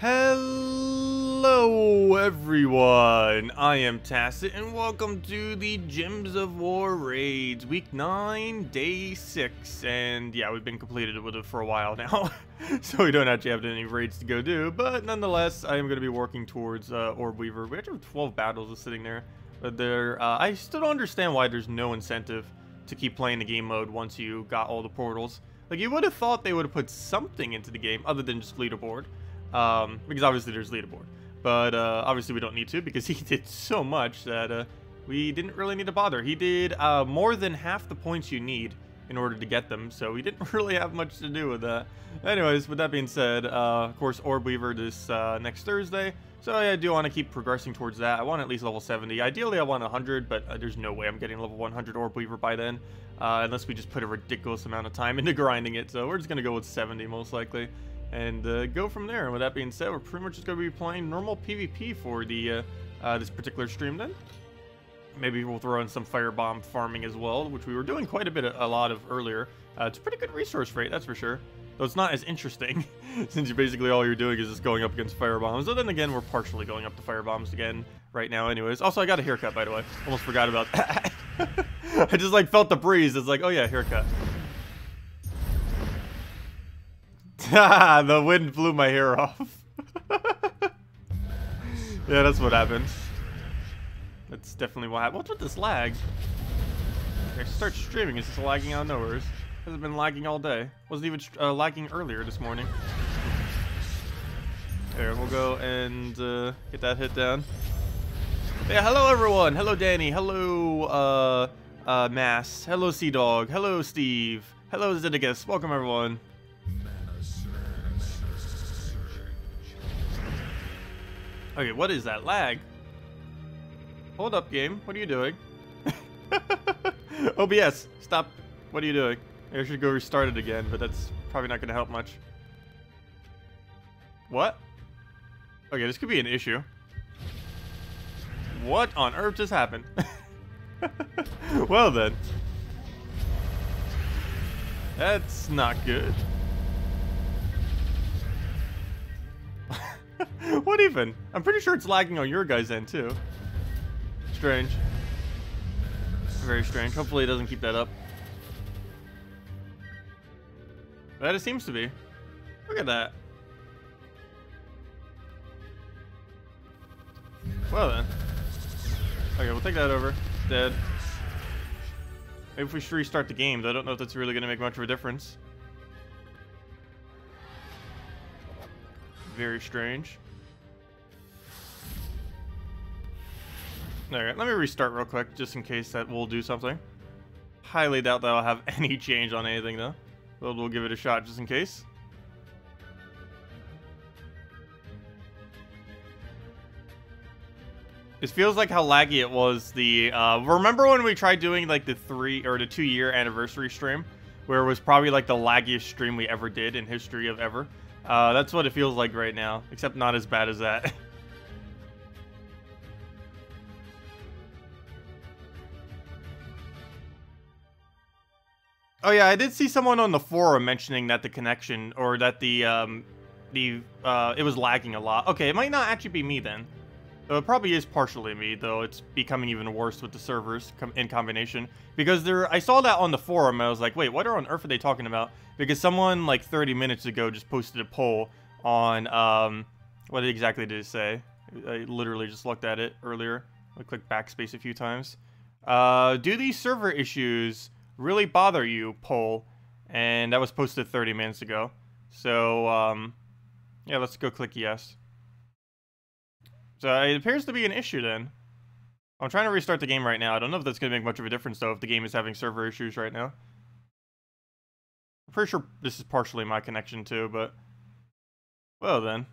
Hello everyone, I am Tacet and welcome to the Gems of War Raids, week 9, day 6, and yeah, we've been completed with it for a while now, so we don't actually have any raids to go do, but nonetheless, I am going to be working towards Orbweaver. We actually have 12 battles just sitting there, but I still don't understand why there's no incentive to keep playing the game mode once you got all the portals. Like, you would have thought they would have put something into the game other than just leaderboard. Because obviously there's leaderboard, but obviously we don't need to because he did so much that we didn't really need to bother. He did more than half the points you need in order to get them, so we didn't really have much to do with that. Anyways, with that being said, of course Orbweaver this next Thursday, so I do want to keep progressing towards that. I want at least level 70. Ideally I want 100, but there's no way I'm getting level 100 Orbweaver by then, unless we just put a ridiculous amount of time into grinding it, so we're just going to go with 70 most likely. And go from there. And with that being said, we're pretty much just going to be playing normal PvP for the this particular stream then. Maybe we'll throw in some firebomb farming as well, which we were doing quite a lot of earlier. It's a pretty good resource rate, that's for sure. Though it's not as interesting, since basically all you're doing is just going up against firebombs. So then again, we're partially going up to firebombs again right now anyways. Also, I got a haircut, by the way. Almost forgot about that. I just like felt the breeze. It's like, oh yeah, haircut. The wind blew my hair off. Yeah, that's what happened. That's definitely what happened. What's with this lag? I start streaming, it's just lagging out of nowhere. It hasn't been lagging all day. Wasn't even lagging earlier this morning. There, we'll go and get that hit down. Yeah, hello everyone. Hello Danny. Hello Mass. Hello Sea Dog. Hello Steve. Hello Zeddicus. Welcome everyone. Okay, what is that? Lag? Hold up, game. What are you doing? OBS, stop. What are you doing? I should go restart it again, but that's probably not going to help much. What? Okay, this could be an issue. What on earth just happened? Well then. That's not good. What even? I'm pretty sure it's lagging on your guys' end too. Strange. Very strange. Hopefully it doesn't keep that up. But it seems to be. Look at that. Well then. Okay, we'll take that over. Dead. Maybe if we should restart the game, though I don't know if that's really going to make much of a difference. Very strange. Alright, let me restart real quick, just in case that will do something. Highly doubt that I'll have any change on anything, though. But we'll give it a shot, just in case. It feels like how laggy it was the, remember when we tried doing, like, the 2-year anniversary stream? Where it was probably, like, the laggiest stream we ever did in history of ever. That's what it feels like right now, except not as bad as that. Oh yeah, I did see someone on the forum mentioning that the connection, or that it was lagging a lot. Okay, it might not actually be me then. It probably is partially me, though it's becoming even worse with the servers in combination. Because I saw that on the forum, and I was like, wait, what on earth are they talking about? Because someone, like, 30 minutes ago just posted a poll on, what exactly did it say? I literally just looked at it earlier. I clicked backspace a few times. Do these server issues really bother you? Poll. And that was posted 30 minutes ago. So, yeah, let's go click yes. So it appears to be an issue then. I'm trying to restart the game right now. I don't know if that's going to make much of a difference, though, if the game is having server issues right now. I'm pretty sure this is partially my connection, too, but... Well, then.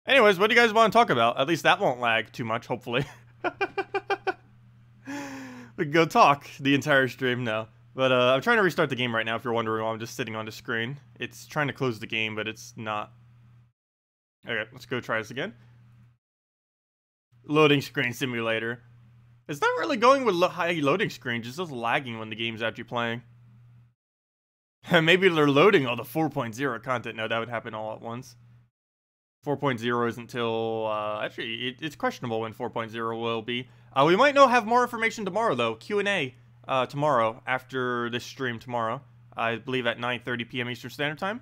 Anyways, what do you guys want to talk about? At least that won't lag too much, hopefully. We can go talk the entire stream now. But I'm trying to restart the game right now, if you're wondering why I'm just sitting on the screen. It's trying to close the game, but it's not. Okay, let's go try this again. Loading screen simulator. It's not really going with high loading screens, it's just lagging when the game's actually playing. Maybe they're loading all the 4.0 content. No, that would happen all at once. 4.0 isn't until, actually, it's questionable when 4.0 will be. We might have more information tomorrow, though. Q&A tomorrow, after this stream tomorrow. I believe at 9:30 p.m. Eastern Standard Time.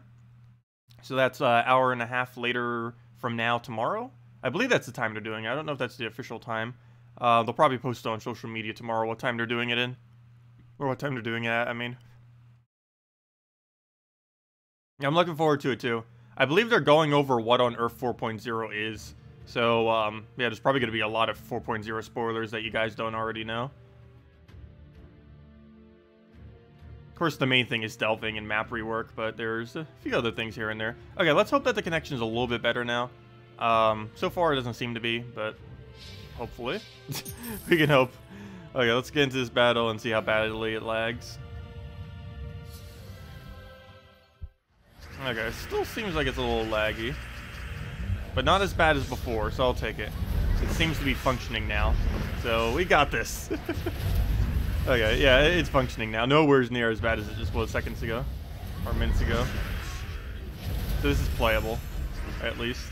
So that's an hour and a half later from now tomorrow. I believe that's the time they're doing it. I don't know if that's the official time. They'll probably post on social media tomorrow what time they're doing it in. Or what time they're doing it at, I mean. Yeah, I'm looking forward to it, too. I believe they're going over what on Earth 4.0 is. So, yeah, there's probably going to be a lot of 4.0 spoilers that you guys don't already know. Of course, the main thing is delving and map rework, but there's a few other things here and there. Okay, let's hope that the connection's a little bit better now. So far, it doesn't seem to be, but hopefully. We can hope. Okay, let's get into this battle and see how badly it lags. Okay, still seems like it's a little laggy. But not as bad as before, so I'll take it. It seems to be functioning now. So, we got this. Okay, yeah, it's functioning now. Nowhere near as bad as it just was seconds ago. Or minutes ago. So this is playable, at least.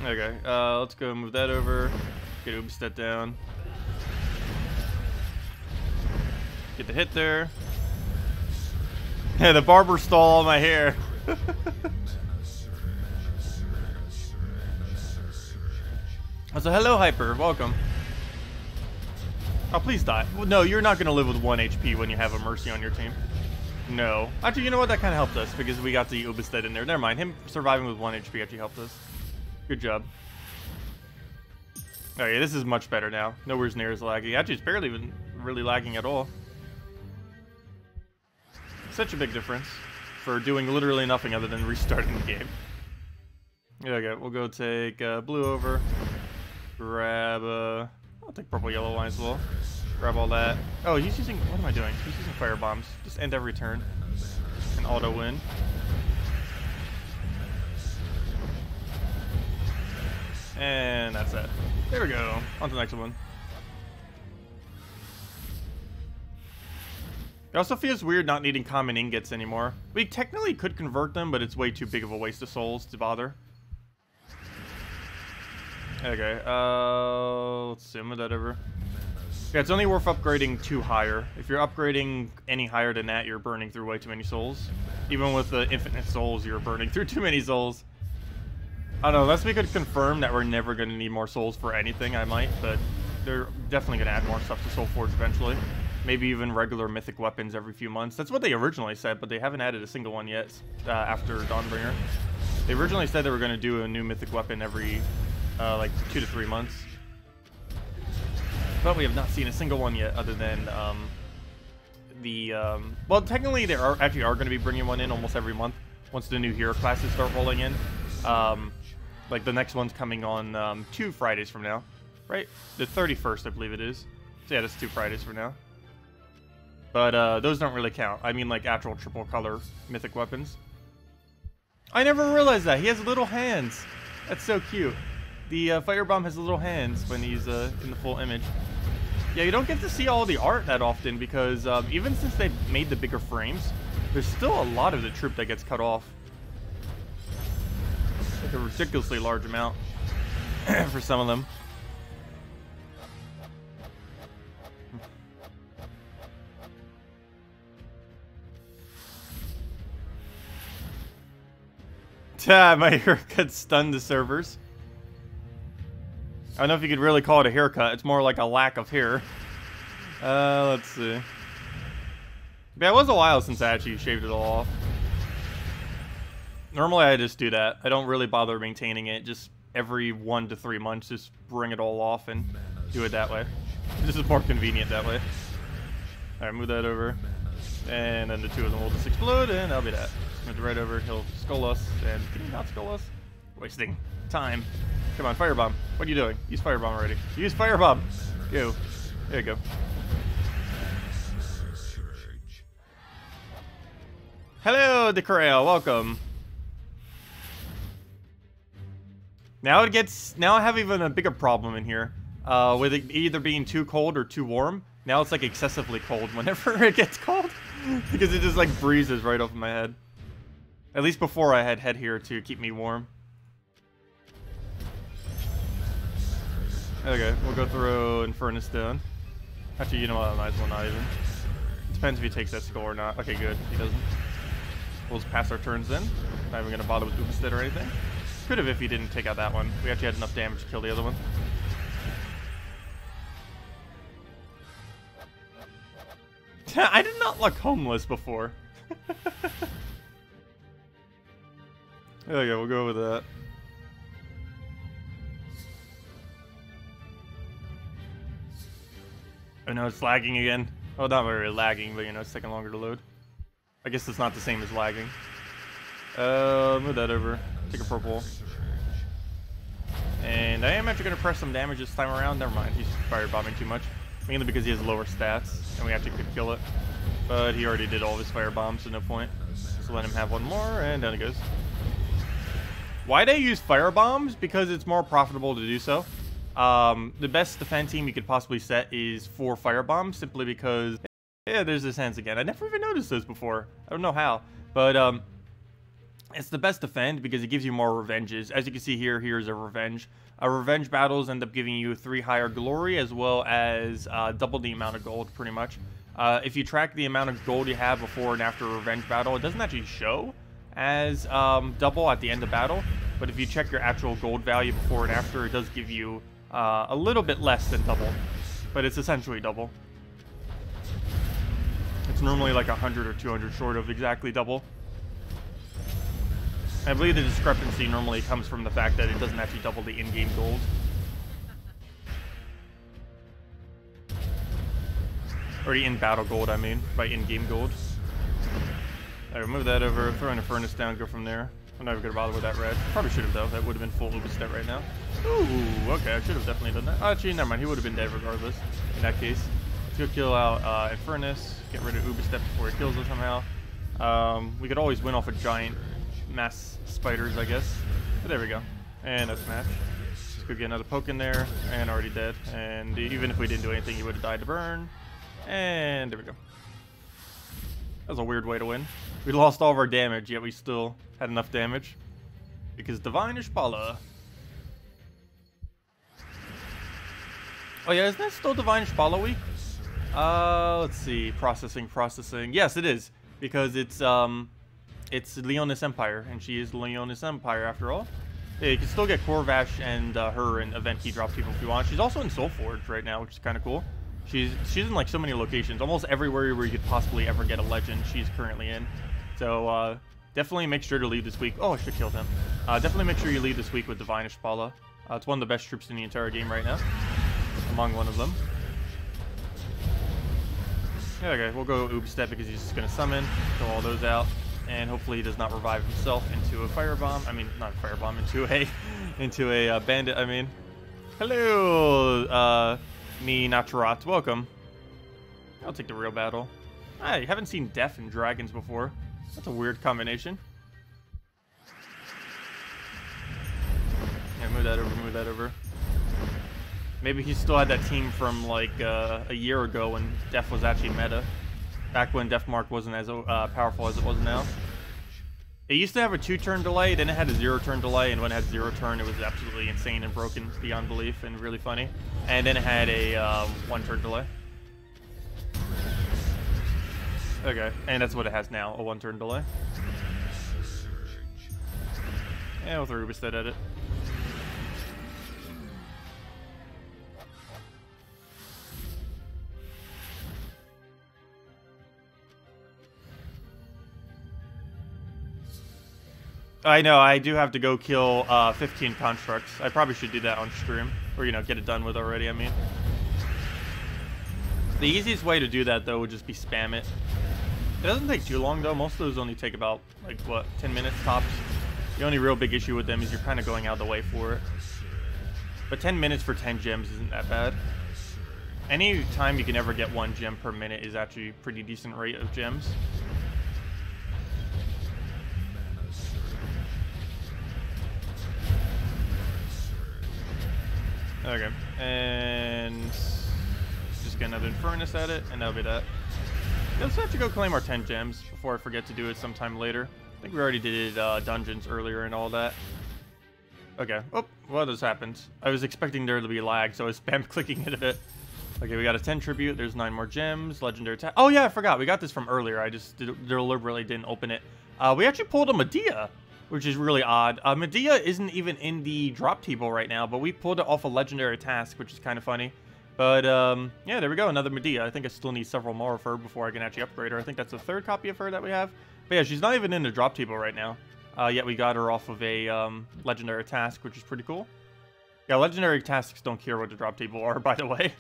Okay, let's go move that over. Get Oobstead down. Get the hit there. Yeah, the barber stole all my hair. So hello, Hyper. Welcome. Oh, please die. Well, no, you're not going to live with 1 HP when you have a Mercy on your team. No. Actually, you know what? That kind of helped us because we got the Oobstead in there. Never mind. Him surviving with 1 HP actually helped us. Good job. Okay, this is much better now. Nowhere near as laggy. Actually, it's barely even really lagging at all. Such a big difference for doing literally nothing other than restarting the game. Okay, we'll go take blue over. Grab, I'll take purple, yellow line as well. Grab all that. Oh, he's using, what am I doing? He's using fire bombs. Just end every turn. And auto win. And that's it. There we go. On to the next one. It also feels weird not needing common ingots anymore. We technically could convert them, but it's way too big of a waste of souls to bother. Okay, let's see, move that over. Yeah, it's only worth upgrading 2 higher. If you're upgrading any higher than that, you're burning through way too many souls. Even with the infinite souls, you're burning through too many souls. I don't know, unless we could confirm that we're never going to need more souls for anything, I might, but they're definitely going to add more stuff to Soulforge eventually. Maybe even regular mythic weapons every few months. That's what they originally said, but they haven't added a single one yet after Dawnbringer. They originally said they were going to do a new mythic weapon every like 2 to 3 months. But we have not seen a single one yet other than well, technically they are going to be bringing one in almost every month once the new hero classes start rolling in. Like the next one's coming on 2 Fridays from now, right? The 31st, I believe it is. So yeah, that's 2 Fridays from now. But those don't really count. I mean like actual triple color mythic weapons. I never realized that. He has little hands. That's so cute. The Firebomb has little hands when he's in the full image. Yeah, you don't get to see all the art that often because even since they made the bigger frames, there's still a lot of the troop that gets cut off. Like a ridiculously large amount for some of them. My haircut stunned the servers. I don't know if you could really call it a haircut. It's more like a lack of hair. Let's see. Yeah, it was a while since I actually shaved it all off. Normally I just do that. I don't really bother maintaining it. Just every 1 to 3 months, just bring it all off and do it that way. This is more convenient that way. Alright, move that over. And then the 2 of them will just explode, and that'll be that. Move it right over. He'll skull us. And can he not skull us? Wasting time. Come on, Firebomb. What are you doing? Use Firebomb already. Use Firebomb. Go. There you go. Hello, Decrail. Welcome. Now it gets... Now I have even a bigger problem in here. With it either being too cold or too warm. Now it's like excessively cold whenever it gets cold. Because it just like breezes right over my head. At least before I had head here to keep me warm. Okay, we'll go through Infernus down. Actually, you know what? I might as well not even. Depends if he takes that skull or not. Okay, good. He doesn't. We'll just pass our turns then. Not even gonna bother with Weeb or anything. Could have if he didn't take out that one. We actually had enough damage to kill the other one. I did not look homeless before. There we go, we'll go with that. Oh no, it's lagging again. Oh, not very lagging, but you know, it's taking longer to load. I guess it's not the same as lagging. Move that over. Take a purple. And I am actually going to press some damage this time around. Never mind, he's firebombing too much. Mainly because he has lower stats, and we actually could kill it. But he already did all of his firebombs, so no point. So let him have one more, and down it goes. Why do I use firebombs? Because it's more profitable to do so. The best defense team you could possibly set is 4 firebombs, simply because... Yeah, there's his hands again. I never even noticed those before. I don't know how. But, it's the best defend because it gives you more revenges. As you can see here, here's a revenge. Revenge battles end up giving you 3 higher glory as well as double the amount of gold, pretty much. If you track the amount of gold you have before and after a revenge battle, it doesn't actually show as double at the end of battle. But if you check your actual gold value before and after, it does give you a little bit less than double. But it's essentially double. It's normally like 100 or 200 short of exactly double. I believe the discrepancy normally comes from the fact that it doesn't actually double the in-game gold. Or the in-battle gold, I mean, by in-game gold. Alright, move that over, throw in a furnace down, go from there. I'm not even gonna bother with that red. Probably should have though, that would have been full Uberstep right now. Ooh, okay, I should have definitely done that. Oh, actually, never mind, he would have been dead regardless, in that case. Let's go kill out Infernus, get rid of Uberstep before he kills us somehow. We could always win off a giant mass spiders, I guess. But there we go. And that's match. Just go get another poke in there, and already dead. And even if we didn't do anything, he would have died to burn. And there we go. That was a weird way to win. We lost all of our damage, yet we still had enough damage. Because Divine Ishpala. Oh yeah, isn't that still Divine Ishpala week? Let's see. Processing. Yes, it is. Because it's Leonis Empire, and she is Leonis Empire after all. Yeah, you can still get Corvash and her in event key drop people if you want. She's also in Soulforge right now, which is kind of cool. She's in like so many locations, almost everywhere where you could possibly ever get a legend she's currently in. So definitely make sure to lead this week. Oh, I should kill him. Definitely make sure you lead this week with Divine Ishpala. It's one of the best troops in the entire game right now, among one of them. Yeah, okay, we'll go Uberstep because he's just going to summon, throw all those out, and hopefully he does not revive himself into a firebomb. I mean, not a firebomb, into a bandit, I mean. Hello, me Naturat, welcome. I'll take the real battle. I haven't seen Death and Dragons before. That's a weird combination. Yeah, move that over. Maybe he still had that team from like a year ago when Def was actually meta. Back when Def Mark wasn't as powerful as it was now. It used to have a 2-turn delay, then it had a 0-turn delay, and when it had 0-turn, it was absolutely insane and broken beyond belief and really funny. And then it had a 1-turn delay. Okay, and that's what it has now, a 1-turn delay. And we'll throw Uberstep at it. I know, I do have to go kill 15 constructs. I probably should do that on stream. Or, you know, get it done with already, I mean. The easiest way to do that, though, would just be spam it. It doesn't take too long, though. Most of those only take about, like, what, 10 minutes tops? The only real big issue with them is you're kind of going out of the way for it. But 10 minutes for 10 gems isn't that bad. Any time you can ever get 1 gem per minute is actually a pretty decent rate of gems. Okay, and just get another Infernus at it, and that'll be that. Let's have to go claim our 10 gems before I forget to do it sometime later. I think we already did dungeons earlier and all that. Okay. Oh, what just happened? I was expecting there to be lag, so I was spam clicking it a bit. Okay, we got a 10 tribute. There's 9 more gems. Legendary attack. Oh, yeah, I forgot. We got this from earlier. I just deliberately didn't open it. We actually pulled a Medea, which is really odd. Medea isn't even in the drop table right now, but we pulled it off a legendary task, which is kind of funny. But, yeah, there we go. Another Medea. I think I still need several more of her before I can actually upgrade her. I think that's the 3rd copy of her that we have. But, yeah, she's not even in the drop table right now. Yet we got her off of a legendary task, which is pretty cool. Yeah, legendary tasks don't care what the drop table are, by the way.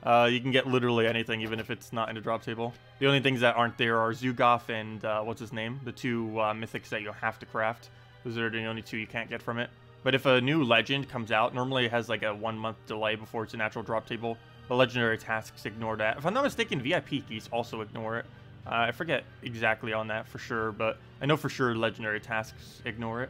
You can get literally anything, even if it's not in the drop table. The only things that aren't there are Zugoff and, what's his name? The 2 mythics that you have to craft. Those are the only 2 you can't get from it. But if a new legend comes out, normally it has like a 1-month delay before it's a natural drop table. The legendary tasks ignore that. If I'm not mistaken, VIP keys also ignore it. I forget exactly on that for sure, but I know for sure legendary tasks ignore it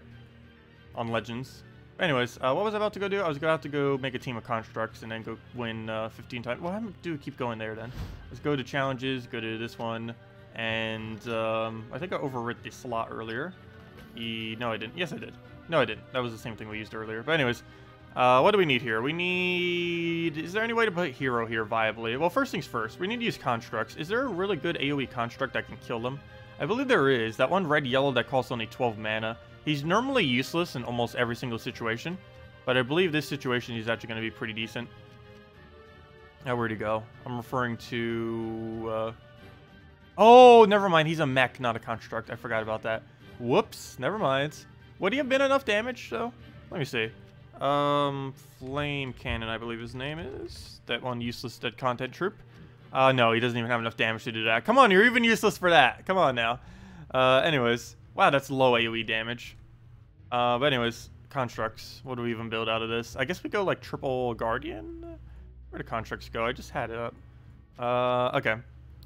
on legends. Anyways, what was I about to go do? I was going to have to go make a team of constructs and then go win 15 times. Well, I'm do keep going there then. Let's go to challenges, go to this one, and I think I overwrit the slot earlier. No, I didn't. Yes, I did. No, I didn't. That was the same thing we used earlier. But anyways, what do we need here? We need... Is there any way to put hero here viably? Well, first things first, we need to use constructs. Is there a really good AoE construct that can kill them? I believe there is. That one red-yellow that costs only 12 mana. He's normally useless in almost every single situation, but I believe this situation he's actually going to be pretty decent. Now, where'd he go? I'm referring to... Oh, never mind. He's a mech, not a construct. I forgot about that. Whoops. Never mind. Would he have been enough damage, though? Let me see. Flame Cannon, I believe his name is. That one useless dead content troop. No, he doesn't even have enough damage to do that. Come on, you're even useless for that. Come on now. Anyways. Wow, that's low AoE damage. But anyways, constructs. What do we even build out of this? I guess we go like triple guardian? Where do constructs go? I just had it up. Okay.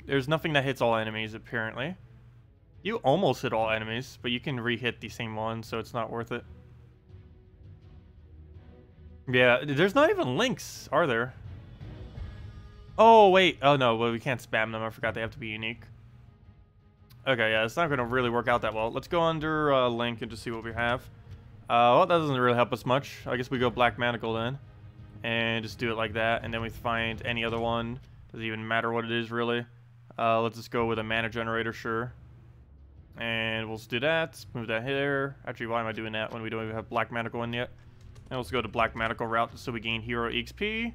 There's nothing that hits all enemies, apparently. You almost hit all enemies, but you can re-hit the same one, so it's not worth it. Yeah, there's not even links, are there? Oh, wait. Oh, no, well, we can't spam them. I forgot they have to be unique. Okay, yeah, it's not going to really work out that well. Let's go under link and just see what we have. Well, that doesn't really help us much. I guess we go Black Manacle then. And just do it like that. And then we find any other one. Doesn't even matter what it is, really. Let's just go with a mana generator, sure. And we'll just do that. Move that here. Actually, why am I doing that when we don't even have Black Manacle in yet? And let's go to Black Manacle route so we gain hero EXP.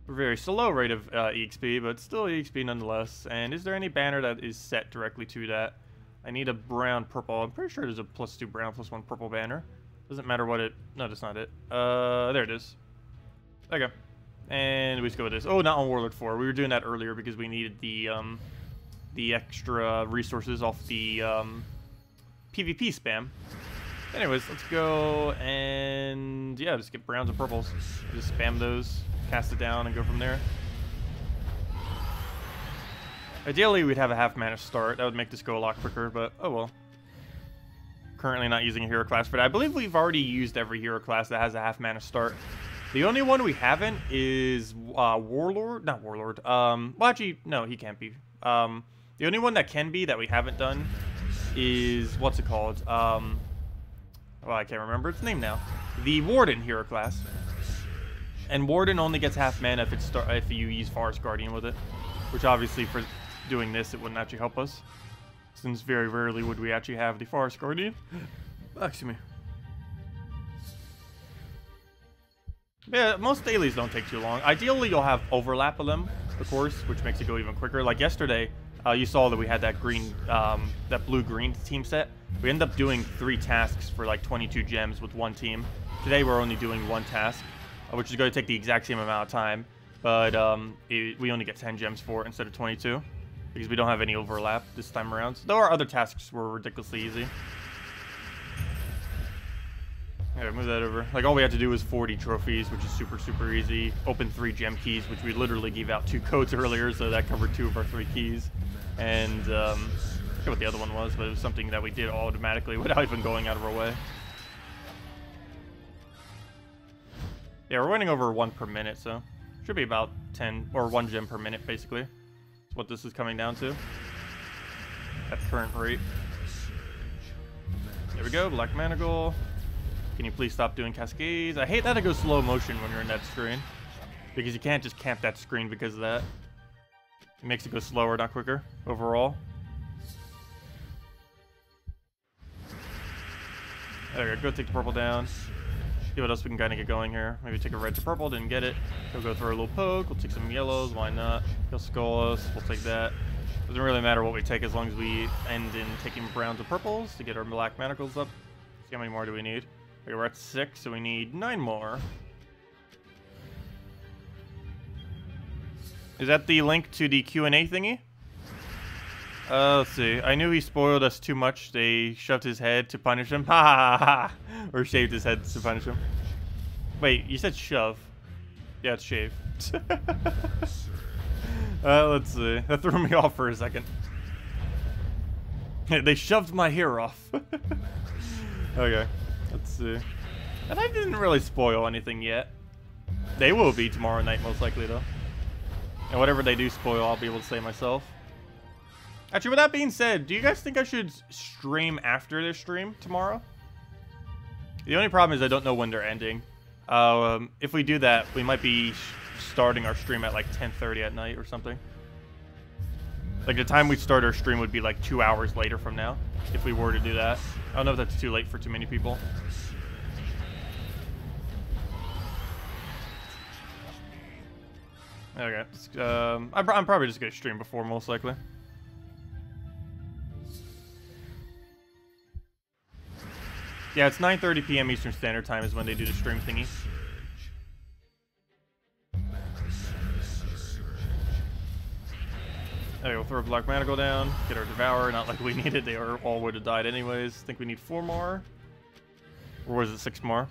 Very slow rate of EXP, but still EXP nonetheless. And is there any banner that is set directly to that? I need a brown purple. I'm pretty sure there's a +2 brown +1 purple banner. Doesn't matter what it... No, that's not it. There it is. Okay. And we just go with this. Oh, not on Warlord 4. We were doing that earlier because we needed the extra resources off the PvP spam. Anyways, let's go and... Yeah, just get browns and purples. Just spam those. Cast it down and go from there. Ideally, we'd have a half mana start. That would make this go a lot quicker, but oh well. Currently not using a hero class for that. I believe we've already used every hero class that has a half mana start. The only one we haven't is Warlord. Not Warlord. Well, actually, no, he can't be. The only one that can be that we haven't done is... What's it called? Well, I can't remember its name now. The Warden hero class. And Warden only gets half mana if you use Forest Guardian with it. Which obviously for doing this, it wouldn't actually help us. Since very rarely would we actually have the Forest Guardian. Excuse me. Yeah, most dailies don't take too long. Ideally, you'll have overlap of them, of course, which makes it go even quicker. Like yesterday, you saw that we had that green, that blue-green team set. We ended up doing 3 tasks for like 22 gems with one team. Today, we're only doing 1 task, which is going to take the exact same amount of time. But we only get 10 gems for it instead of 22. Because we don't have any overlap this time around. Though our other tasks were ridiculously easy. Yeah, move that over. Like, all we had to do was 40 trophies, which is super, super easy. Open 3 gem keys, which we literally gave out 2 codes earlier, so that covered 2 of our 3 keys. And, I forget what the other one was, but it was something that we did automatically without even going out of our way. Yeah, we're running over 1 per minute, so should be about 10, or 1 gem per minute, basically. That's what this is coming down to. current rate. There we go, Black Manacle. Can you please stop doing cascades? I hate that it goes slow motion when you're in that screen, because you can't just camp that screen because of that. It makes it go slower, not quicker, overall. There we go, go take the purple down. See what else we can kind of get going here. Maybe take a red to purple, didn't get it. He'll go through a little poke, we'll take some yellows, why not? He'll skull us, we'll take that. Doesn't really matter what we take as long as we end in taking browns and purples to get our black manacles up. See how many more do we need? Okay, we're at 6, so we need 9 more. Is that the link to the Q&A thingy? Let's see. I knew he spoiled us too much. They shoved his head to punish him. Ha ha ha ha! Or shaved his head to punish him. Wait, you said shove. Yeah, it's shave. Let's see. That threw me off for a second. They shoved my hair off. Okay, let's see. And I didn't really spoil anything yet. They will be tomorrow night, most likely, though. And whatever they do spoil, I'll be able to say myself. Actually, with that being said, do you guys think I should stream after this stream tomorrow? The only problem is I don't know when they're ending. If we do that, we might be starting our stream at like 10:30 at night or something. Like the time we start our stream would be like 2 hours later from now, if we were to do that. I don't know if that's too late for too many people. Okay, I'm probably just gonna stream before, most likely. Yeah, it's 9:30 p.m. Eastern Standard Time is when they do the stream thingy. Okay, we'll throw a Black Manacle down, get our Devour, not like we needed, they all would have died anyways. Think we need 4 more? Or was it 6 more?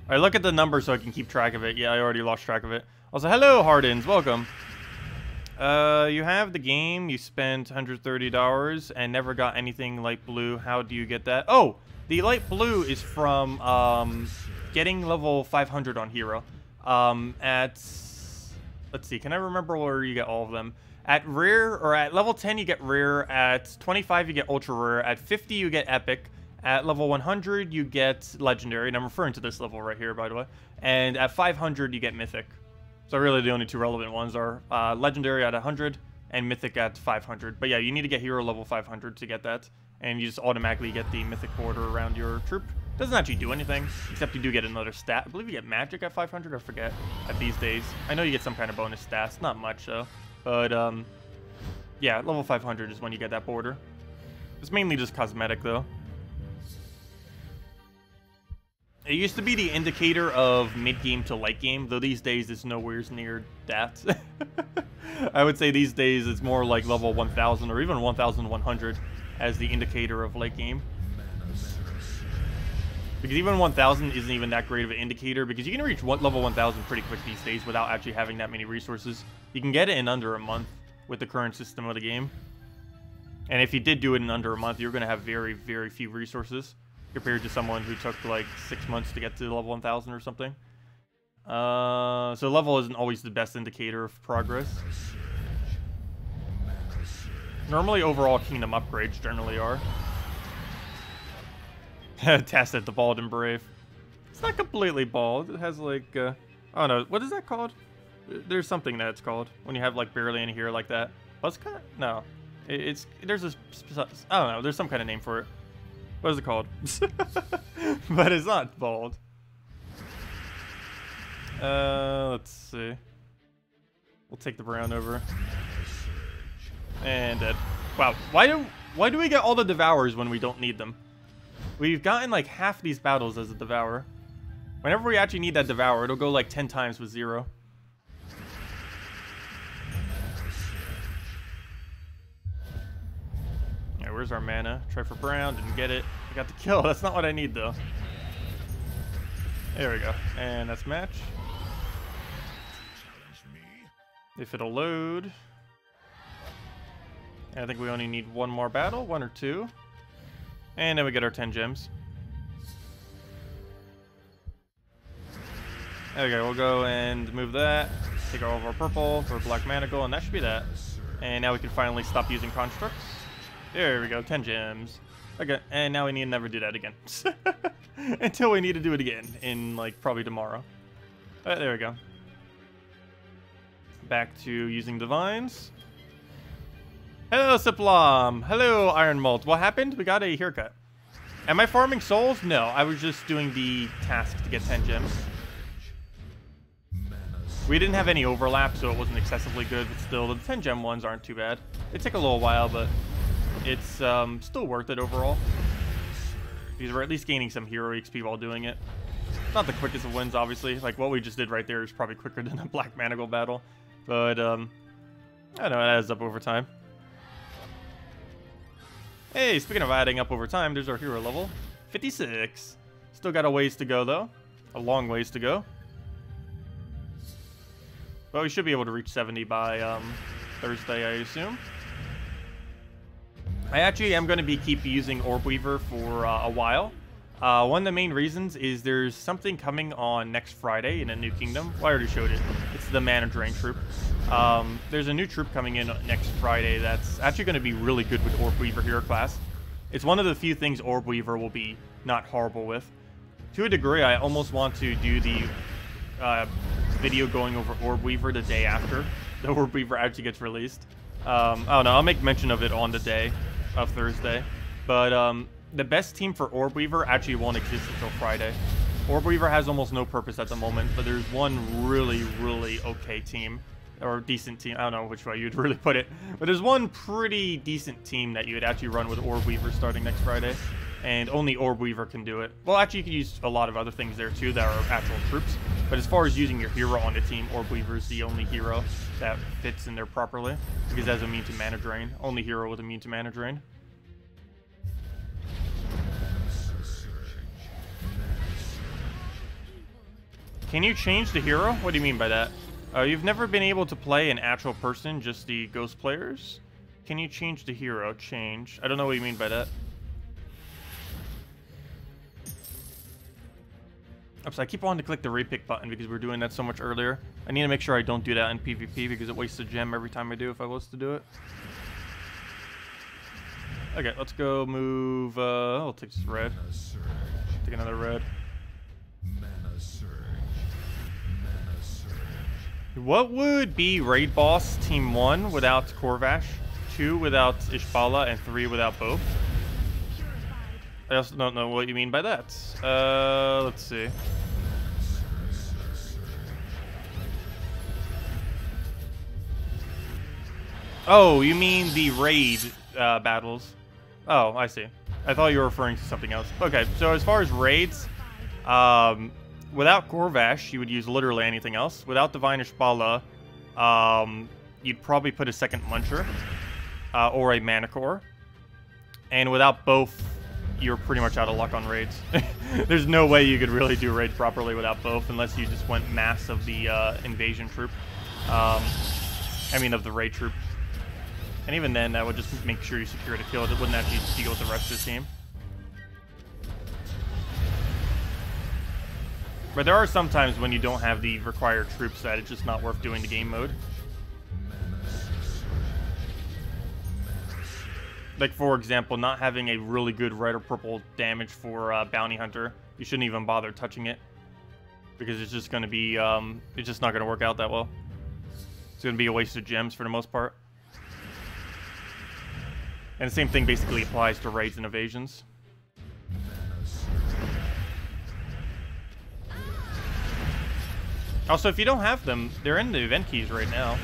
Alright, look at the number so I can keep track of it. Yeah, I already lost track of it. Also, hello Hardens, welcome. You have the game, you spent $130 and never got anything light blue. How do you get that? Oh! The light blue is from getting level 500 on Hero. Let's see, can I remember where you get all of them? At rare, or at level 10 you get rare, at 25 you get ultra rare, at 50 you get epic, at level 100 you get legendary, and I'm referring to this level right here by the way, and at 500 you get mythic. So really the only 2 relevant ones are legendary at 100 and mythic at 500. But yeah, you need to get hero level 500 to get that. And you just automatically get the mythic border around your troop. Doesn't actually do anything, except you do get another stat. I believe you get magic at 500, I forget, at these days. I know you get some kind of bonus stats, not much though. But, yeah, level 500 is when you get that border. It's mainly just cosmetic though. It used to be the indicator of mid-game to late game, though these days it's nowhere near that. I would say these days it's more like level 1000 or even 1100. As the indicator of late game. Because even 1000 isn't even that great of an indicator, because you can reach level 1000 pretty quick these days without actually having that many resources. You can get it in under a month with the current system of the game. And if you did do it in under a month, you're going to have very, very few resources compared to someone who took like 6 months to get to level 1000 or something. So level isn't always the best indicator of progress. Normally, overall kingdom upgrades generally are. Tacet, the bald and brave. It's not completely bald. It has like, oh no, what is that called? There's something that it's called when you have like barely any hair like that. Buzz cut? No, there's a, I don't know. There's some kind of name for it. What is it called? But it's not bald. Let's see. We'll take the brown over. And dead. Wow, why do we get all the Devours when we don't need them? We've gotten like half these battles as a Devourer. Whenever we actually need that Devourer, it'll go like 10 times with 0. Yeah, where's our mana? Try for brown, didn't get it. I got the kill, that's not what I need though. There we go, and that's match. If it'll load. I think we only need 1 more battle, 1 or 2. And then we get our 10 gems. Okay, we'll go and move that. Take all of our purple for Black Manacle, and that should be that. And now we can finally stop using constructs. There we go, 10 gems. Okay, and now we need to never do that again. Until we need to do it again in, like, probably tomorrow. There we go. Back to using divines. Hello, Siplam. Hello, Iron Malt. What happened? We got a haircut. Am I farming souls? No, I was just doing the task to get 10 gems. We didn't have any overlap, so it wasn't excessively good, but still, the 10 gem ones aren't too bad. They take a little while, but it's still worth it overall. Because we're at least gaining some hero XP while doing it. Not the quickest of wins, obviously. Like, what we just did right there is probably quicker than a Black Manacle battle. But, I don't know, it adds up over time. Hey, speaking of adding up over time, there's our hero level. 56. Still got a ways to go, though. A long ways to go. But we should be able to reach 70 by Thursday, I assume. I actually am going to keep using Orbweaver for a while. One of the main reasons is there's something coming on next Friday in a new kingdom. Well, I already showed it. It's the Mana Drain troop. There's a new troop coming in next Friday that's actually going to be really good with Orbweaver hero class. It's one of the few things Orbweaver will be not horrible with. To a degree, I almost want to do the video going over Orbweaver the day after the Orbweaver actually gets released. I don't know, I'll make mention of it on the day of Thursday. But the best team for Orbweaver actually won't exist until Friday. Orbweaver has almost no purpose at the moment, but there's one really, really okay team. Or decent team, I don't know which way you'd really put it. But there's one pretty decent team that you would actually run with Orbweaver starting next Friday. And only Orbweaver can do it. Well, actually, you can use a lot of other things there, too, that are actual troops. But as far as using your hero on the team, Orbweaver is the only hero that fits in there properly. Because it has immune to mana drain. Only hero with immune to mana drain. Can you change the hero? What do you mean by that? You've never been able to play an actual person, just the ghost players? Can you change the hero? Change. I don't know what you mean by that. Oops, I keep wanting to click the repick button because we were doing that so much earlier. I need to make sure I don't do that in PvP because it wastes a gem every time I do if I was to do it. Okay, let's go move, I'll take this red. Take another red. What would be raid boss team 1 without Corvash, 2 without Ishbala, and 3 without both? I also don't know what you mean by that. Let's see. Oh, you mean the raid battles? Oh, I see. I thought you were referring to something else. Okay, so as far as raids, without Corvash, you would use literally anything else. Without Divine Ishbala, you'd probably put a second Muncher or a Manicore. And without both, you're pretty much out of luck on raids. There's no way you could really do raids properly without both, unless you just went mass of the invasion troop. I mean, of the raid troop. And even then, that would just make sure you secured a kill. It wouldn't actually deal with the rest of the team. But there are some times when you don't have the required troops that it's just not worth doing the game mode. Like, for example, not having a really good red or purple damage for Bounty Hunter. You shouldn't even bother touching it. Because it's just going to be, it's just not going to work out that well. It's going to be a waste of gems for the most part. And the same thing basically applies to raids and evasions. Also, if you don't have them, they're in the event keys right now.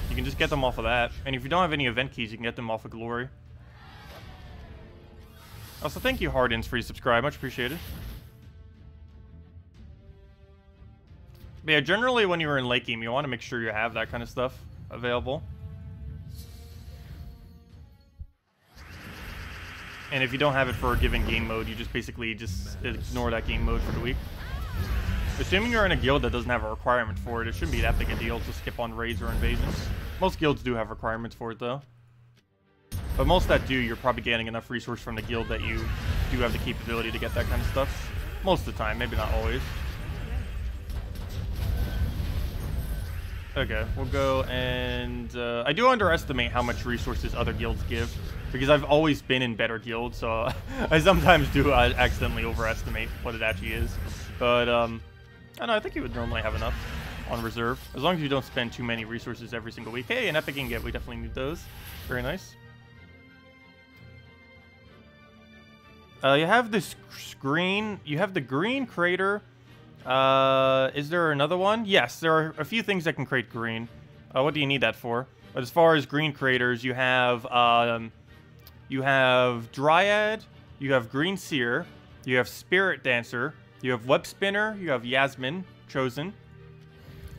You can just get them off of that. And if you don't have any event keys, you can get them off of Glory. Also, thank you, Hardins, for your subscribe. Much appreciated. But yeah, generally when you're in late game, you want to make sure you have that kind of stuff available. And if you don't have it for a given game mode, you just basically just ignore that game mode for the week. Assuming you're in a guild that doesn't have a requirement for it, it shouldn't be that big a deal to skip on raids or invasions. Most guilds do have requirements for it, though. But most that do, you're probably getting enough resource from the guild that you do have the capability to get that kind of stuff. Most of the time, maybe not always. Okay, we'll go and... I do underestimate how much resources other guilds give. because I've always been in better guilds, so I sometimes do accidentally overestimate what it actually is. But I don't know, I think you would normally have enough on reserve, as long as you don't spend too many resources every single week. Hey, an epic ingot, we definitely need those. Very nice. You have this green. You have the green crater. Is there another one? Yes, there are a few things that can create green. What do you need that for? But as far as green craters, you have Dryad, you have Green Seer, you have Spirit Dancer, you have Web Spinner, you have Yasmin, Chosen,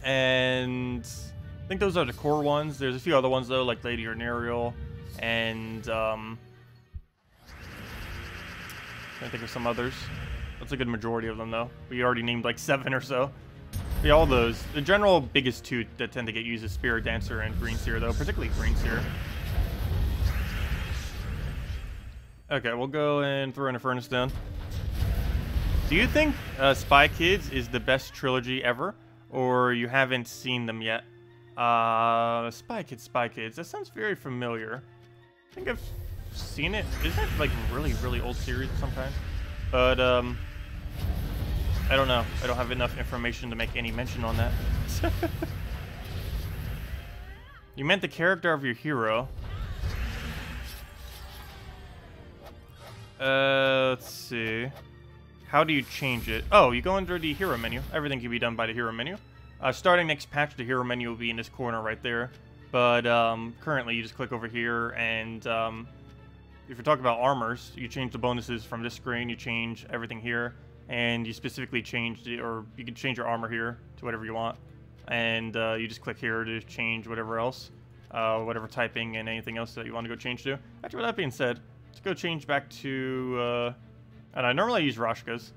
and I think those are the core ones. There's a few other ones though, like Lady Ornarial, and I think of some others. That's a good majority of them, though. We already named like 7 or so. Yeah, all those. The general biggest 2 that tend to get used is Spirit Dancer and Green Seer, though, particularly Green Seer. Okay, we'll go and throw in a furnace down. Do you think Spy Kids is the best trilogy ever, or you haven't seen them yet? Spy Kids. That sounds very familiar. I think I've seen it. Isn't that like really, really old series of some kind? But I don't know. I don't have enough information to make any mention on that. You meant the character of your hero. Let's see. How do you change it? Oh, you go under the hero menu. Everything can be done by the hero menu. Starting next patch, the hero menu will be in this corner right there. But currently, you just click over here, and if you're talking about armors, you change the bonuses from this screen. You change everything here, and you specifically change the, or you can change your armor here to whatever you want. And you just click here to change whatever else, whatever typing and anything else that you want to go change to. Actually, with that being said, let's go change back to. And I normally use Rashka's.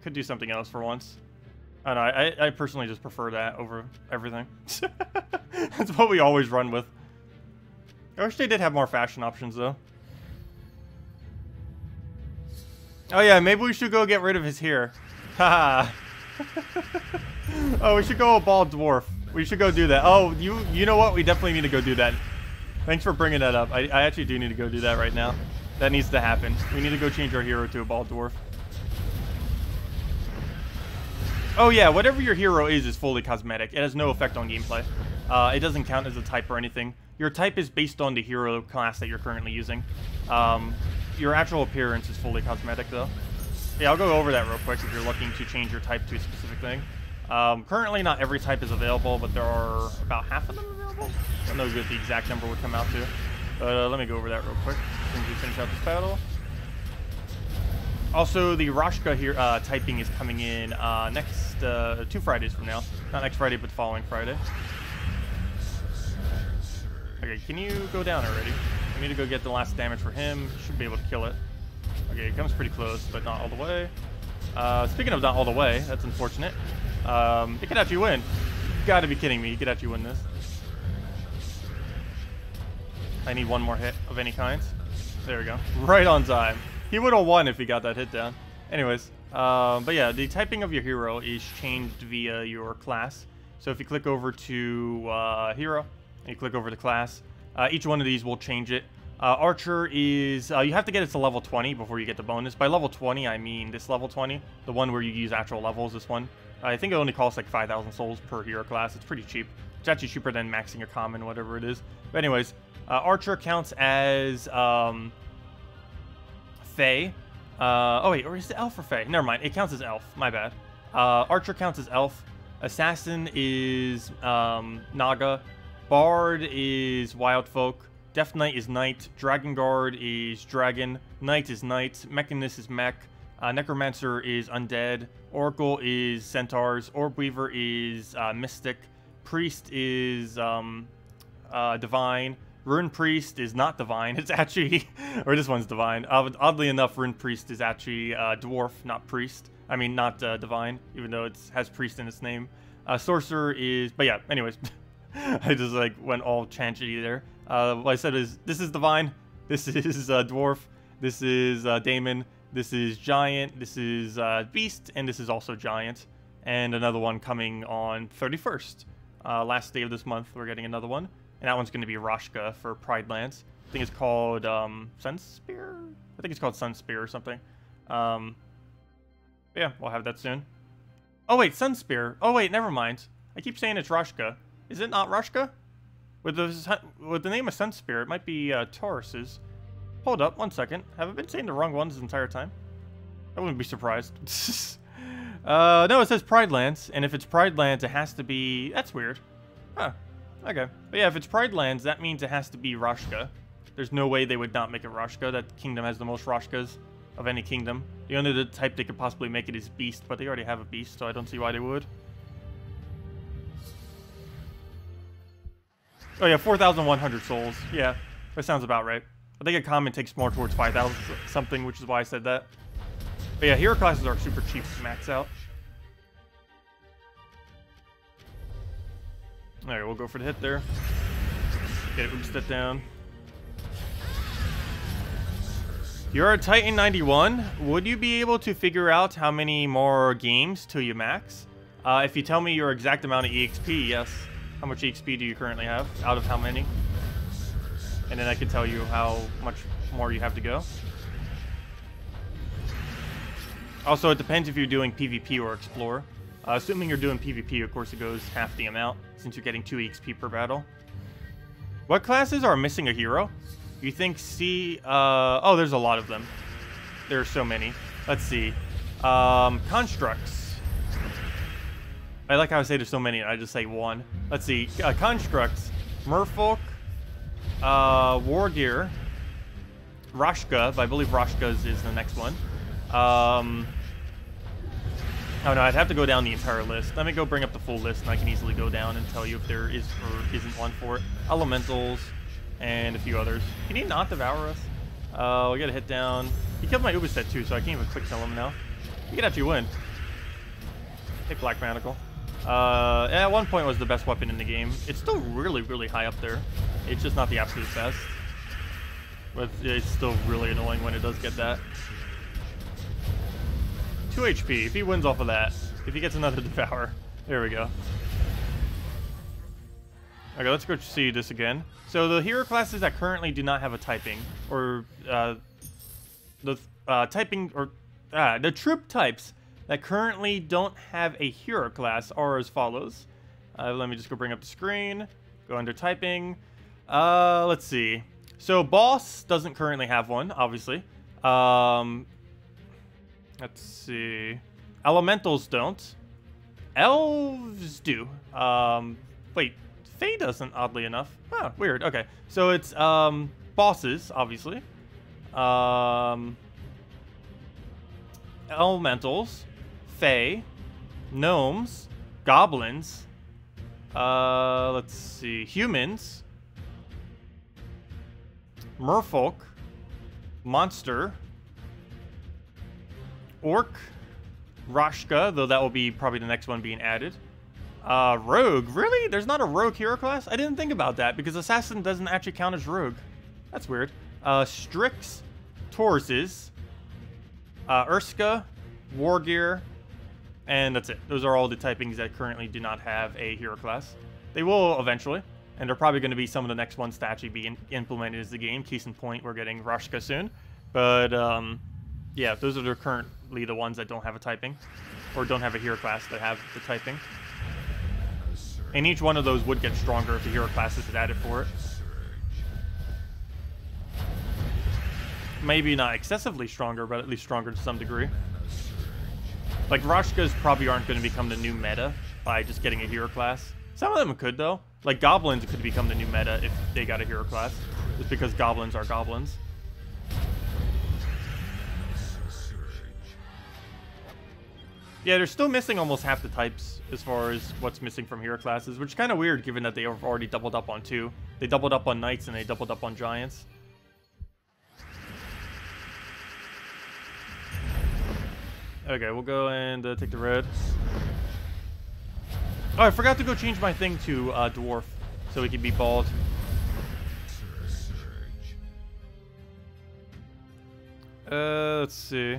Could do something else for once. I don't know, I personally just prefer that over everything. That's what we always run with. I wish they did have more fashion options, though. Oh yeah, maybe we should go get rid of his hair. Haha. Oh, we should go a bald dwarf. We should go do that. Oh, you know what? We definitely need to go do that. Thanks for bringing that up. I actually do need to go do that right now. That needs to happen. We need to go change our hero to a bald dwarf. Oh yeah, whatever your hero is fully cosmetic. It has no effect on gameplay. It doesn't count as a type or anything. Your type is based on the hero class that you're currently using. Your actual appearance is fully cosmetic, though. Yeah, I'll go over that real quick if you're looking to change your type to a specific thing. Currently, not every type is available, but there are about half of them available. I don't know what the exact number would come out to. But let me go over that real quick as we finish out this battle. Also, the Rashka here typing is coming in next 2 Fridays from now. Not next Friday, but the following Friday. Okay, can you go down already? I need to go get the last damage for him. Should be able to kill it. Okay, it comes pretty close, but not all the way. Speaking of not all the way, that's unfortunate. It could actually win. You gotta be kidding me. You could actually win this. I need one more hit of any kind. There we go. Right on time. He would have won if he got that hit down. Anyways, but yeah, the typing of your hero is changed via your class. So if you click over to hero, and you click over to class, each one of these will change it. Archer is, you have to get it to level 20 before you get the bonus. By level 20, I mean this level 20, the one where you use actual levels, this one. I think it only costs like 5,000 souls per hero class. It's pretty cheap. It's actually cheaper than maxing your common, whatever it is. But anyways, Archer counts as Fae. Oh wait, or is it Elf or Fae? Never mind, it counts as Elf. My bad. Archer counts as Elf. Assassin is Naga. Bard is Wild Folk. Death Knight is Knight. Dragon Guard is Dragon. Knight is Knight. Mechanist is Mech. Necromancer is Undead. Oracle is Centaurs. Orbweaver is Mystic. Priest is Divine. Rune Priest is not Divine. It's actually, or this one's Divine. Oddly enough, Rune Priest is actually Dwarf, not Priest. I mean, not Divine, even though it has Priest in its name. Sorcerer is, but yeah, anyways. I just like went all chanty there. What I said is, this is Divine, this is Dwarf, this is Daemon, this is Giant, this is Beast, and this is also Giant. And another one coming on 31st. Last day of this month, we're getting another one. And that one's going to be Roshka for Pride Lance. I think it's called Sunspear? I think it's called Sunspear or something. Yeah, we'll have that soon. Oh wait, Sunspear. Oh wait, never mind. I keep saying it's Roshka. Is it not Roshka? With the name of Sunspear, it might be Taurus's. Hold up, 1 second. Have I been saying the wrong one this entire time? I wouldn't be surprised. No, it says Pride Lands, and if it's Pride Lands, it has to be... That's weird. Huh. Okay. But yeah, if it's Pride Lands, that means it has to be Roshka. There's no way they would not make it Roshka. That kingdom has the most Roshkas of any kingdom. The only other type they could possibly make it is Beast, but they already have a Beast, so I don't see why they would. Oh yeah, 4,100 souls. Yeah, that sounds about right. I think a common takes more towards 5,000 something, which is why I said that. But yeah, hero classes are super cheap to max out. Alright, we'll go for the hit there. Get Weeb down. You're a Titan 91. Would you be able to figure out how many more games till you max? If you tell me your exact amount of EXP, yes. How much EXP do you currently have? Out of how many? And then I can tell you how much more you have to go. Also, it depends if you're doing PvP or Explore. Assuming you're doing PvP, of course, it goes half the amount, since you're getting 2 EXP per battle. What classes are missing a hero? You think oh, there's a lot of them. There are so many. Let's see. Constructs. I like how I say there's so many, and I just say one. Let's see. Constructs. Merfolk. War Gear. Roshka, but I believe Roshka's is the next one. Oh no, I'd have to go down the entire list. Let me go bring up the full list, and I can easily go down and tell you if there is or isn't one for it. Elementals, and a few others. Can he not devour us? We gotta hit down. He killed my Uberset too, so I can't even quick kill him now. He could actually win. Take Black Manacle. Yeah, at one point was the best weapon in the game. It's still really, really high up there. It's just not the absolute best. But it's still really annoying when it does get that. 2 HP. If he wins off of that. If he gets another Devour. There we go. Okay, let's go see this again. So the hero classes that currently do not have a typing, or the troop types that currently don't have a hero class are as follows. Let me just go bring up the screen. Go under typing. Let's see. So boss doesn't currently have one, obviously. Let's see. Elementals don't. Elves do. Wait, Fae doesn't, oddly enough. Huh, weird. Okay. So it's bosses, obviously. Elementals, Fae, gnomes, goblins. Let's see. Humans, merfolk, monster, orc, Roshka, though that will be probably the next one being added. Rogue. Really? There's not a rogue hero class? I didn't think about that, because assassin doesn't actually count as rogue. That's weird. Strix, Tauruses, Urska, Wargear, and that's it. Those are all the typings that currently do not have a hero class. They will eventually, and they're probably going to be some of the next ones to actually be implemented as the game. Case in point, we're getting Roshka soon. But, yeah, those are currently the ones that don't have a typing, or don't have a hero class that have the typing. And each one of those would get stronger if the hero class is added for it. Maybe not excessively stronger, but at least stronger to some degree. Like, Roshkas probably aren't going to become the new meta by just getting a hero class. Some of them could, though. Like, goblins could become the new meta if they got a hero class, just because goblins are goblins. Yeah, they're still missing almost half the types as far as what's missing from hero classes, which is kind of weird given that they have already doubled up on 2. They doubled up on knights and they doubled up on giants. Okay, we'll go and take the red. Oh, I forgot to go change my thing to dwarf so he can be bald. Let's see.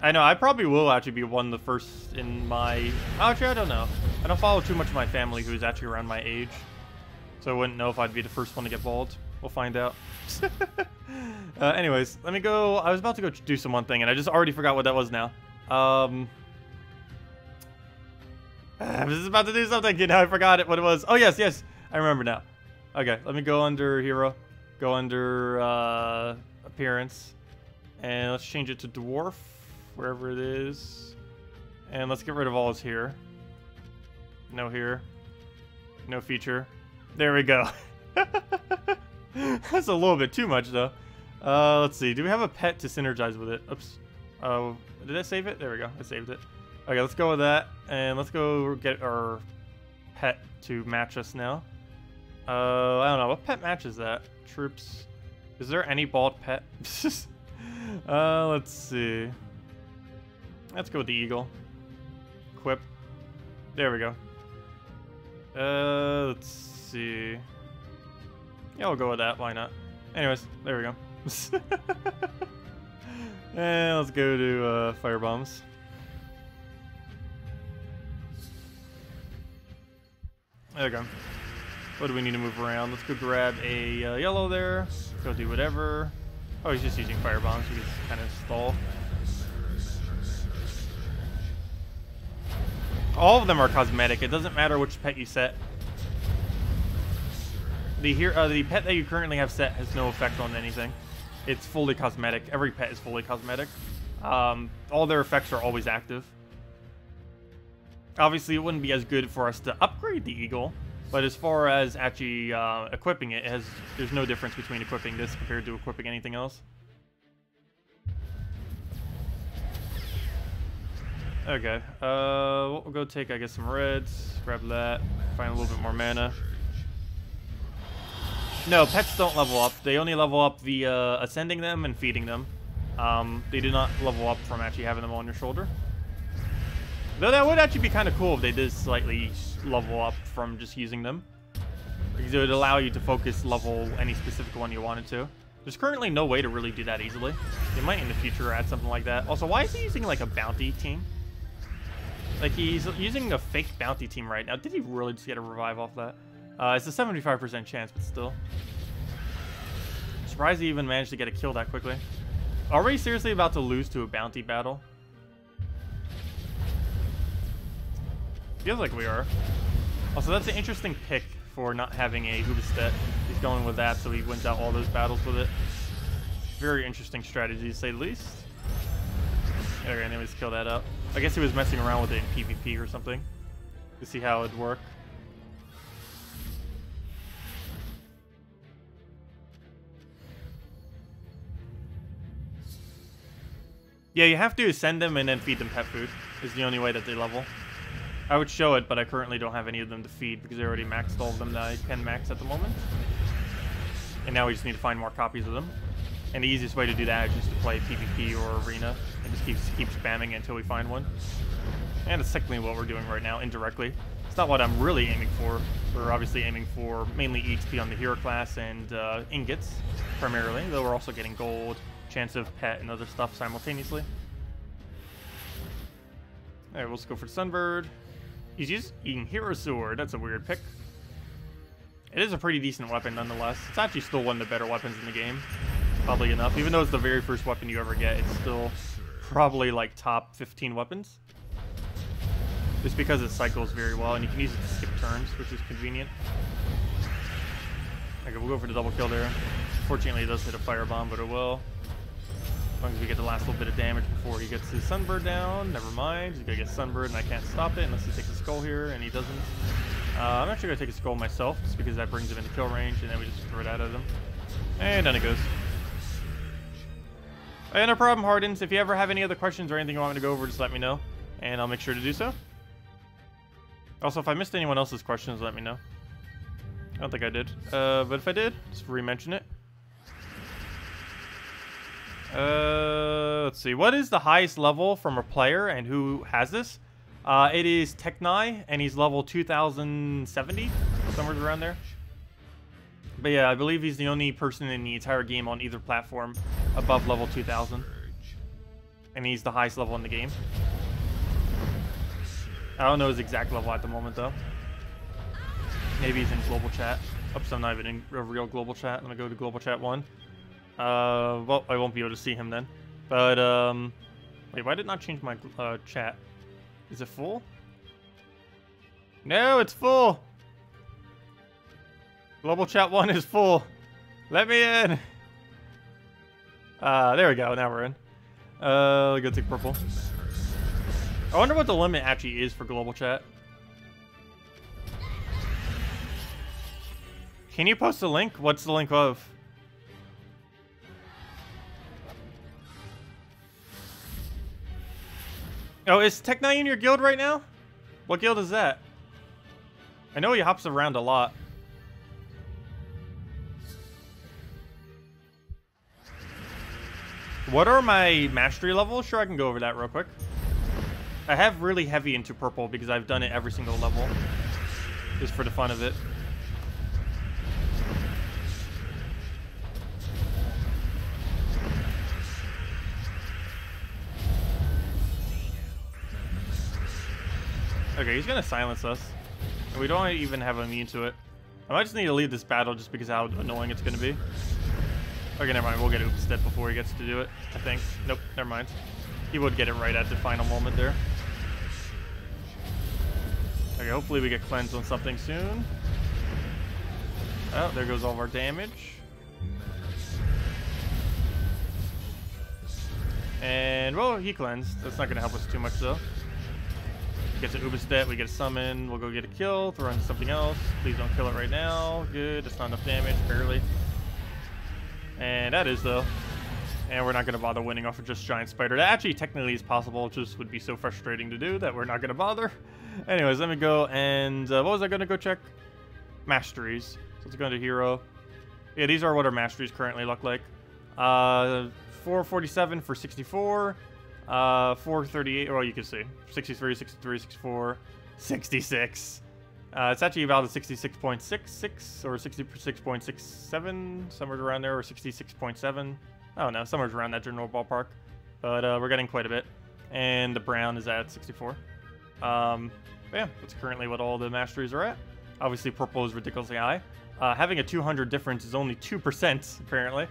I know, I probably will actually be one of the first in my... Actually, I don't know. I don't follow too much of my family who's actually around my age. So I wouldn't know if I'd be the first one to get bald. We'll find out. Anyways, let me go... I was about to go do some one thing, and I just already forgot what that was now. I was just about to do something, you know, I forgot what it was. Oh, yes, yes. I remember now. Okay, let me go under Hero. Go under Appearance. And let's change it to Dwarf. Wherever it is. And let's get rid of all his here. No here. No feature. There we go. That's a little bit too much, though. Let's see. Do we have a pet to synergize with it? Oops. Oh, did I save it? There we go. I saved it. Okay, let's go with that. And let's go get our pet to match us now. I don't know. What pet matches that? Troops. Is there any bald pet? Let's see. Let's go with the eagle. Equip. There we go. Let's see. Yeah, we'll go with that. Why not? Anyways, there we go. And let's go to fire bombs. There we go. What do we need to move around? Let's go grab a yellow there. Go do whatever. Oh, he's just using fire bombs. So he's kind of stall. All of them are cosmetic. It doesn't matter which pet you set. The pet that you currently have set has no effect on anything. It's fully cosmetic. Every pet is fully cosmetic. All their effects are always active. Obviously, it wouldn't be as good for us to upgrade the eagle, but as far as actually equipping it, there's no difference between equipping this compared to equipping anything else. Okay, we'll go take, I guess, some reds, grab that, find a little bit more mana. No, pets don't level up. They only level up via ascending them and feeding them. They do not level up from actually having them on your shoulder. Though that would actually be kind of cool if they did slightly level up from just using them. Because it would allow you to focus level any specific one you wanted to. There's currently no way to really do that easily. They might in the future add something like that. Also, why is he using like a bounty team? Like, he's using a fake bounty team right now. Did he really just get a revive off that? It's a 75% chance, but still. I'm surprised he even managed to get a kill that quickly. Are we seriously about to lose to a bounty battle? Feels like we are. Also, that's an interesting pick for not having a Hubestet. He's going with that, so he wins out all those battles with it. Very interesting strategy, to say the least. Okay, anyways, kill that up. I guess he was messing around with it in PvP or something to see how it'd work. Yeah, you have to ascend them and then feed them pet food. Is the only way that they level. I would show it, but I currently don't have any of them to feed because I already maxed all of them that I can max at the moment. And now we just need to find more copies of them. And the easiest way to do that is just to play PvP or Arena and just keep spamming it until we find one. And it's technically what we're doing right now, indirectly. It's not what I'm really aiming for. We're obviously aiming for mainly EXP on the hero class and ingots, primarily, though we're also getting gold, chance of pet, and other stuff simultaneously. Alright, we'll just go for Sunbird. He's using Hero Sword. That's a weird pick. It is a pretty decent weapon, nonetheless. It's actually still one of the better weapons in the game. Probably enough. Even though it's the very first weapon you ever get, it's still probably like top 15 weapons. Just because it cycles very well, and you can use it to skip turns, which is convenient. Okay, we'll go for the double kill there. Fortunately, it does hit a firebomb, but it will. As long as we get the last little bit of damage before he gets his Sunbird down. Never mind. He's going to get Sunbird, and I can't stop it unless he takes a skull here, and he doesn't. I'm actually going to take a skull myself, just because that brings him into kill range, and then we just throw it out at him. And down it goes. And no problem, Hardens. If you ever have any other questions or anything you want me to go over, just let me know, and I'll make sure to do so. Also, if I missed anyone else's questions, let me know. I don't think I did. But if I did, just re-mention it. Let's see. What is the highest level from a player and who has this? It is Techni, and he's level 2070, somewhere around there. But yeah, I believe he's the only person in the entire game on either platform above level 2000. And he's the highest level in the game. I don't know his exact level at the moment, though. Maybe he's in global chat. Oops, I'm not even in a real global chat. I'm gonna go to global chat 1. Well, I won't be able to see him then. But, wait, why did it not change my chat? Is it full? No, it's full! Global chat 1 is full. Let me in! There we go, now we're in. Go take purple. I wonder what the limit actually is for global chat. Can you post a link? What's the link of? Oh, is Tech9 in your guild right now? What guild is that? I know he hops around a lot. What are my mastery levels? Sure, I can go over that real quick. I have really heavy into purple because I've done it every single level. Just for the fun of it. Okay, he's gonna silence us. And we don't even have immune to it. I might just need to leave this battle just because of how annoying it's gonna be. Okay, never mind. We'll get Oopstead before he gets to do it, I think. Nope, never mind. He would get it right at the final moment there. Okay, hopefully we get cleansed on something soon. Oh, there goes all of our damage. And, well, he cleansed. That's not going to help us too much, though. Gets an Oopstead, we get a summon. We'll go get a kill, throw in something else. Please don't kill it right now. Good, that's not enough damage, barely. And that is, though. And we're not going to bother winning off of just Giant Spider. That actually technically is possible. It just would be so frustrating to do that we're not going to bother. Anyways, let me go and... what was I going to go check? Masteries. So let's go into Hero. Yeah, these are what our masteries currently look like. 447 for 64. 438. Well, you can see. 63, 63, 64, 66. It's actually about a 66.66 or 66.67, somewhere around there, or 66.7. I don't know, somewhere around that general ballpark. But we're getting quite a bit. And the brown is at 64. Yeah, that's currently what all the masteries are at. Obviously, purple is ridiculously high. Having a 200 difference is only 2%, apparently.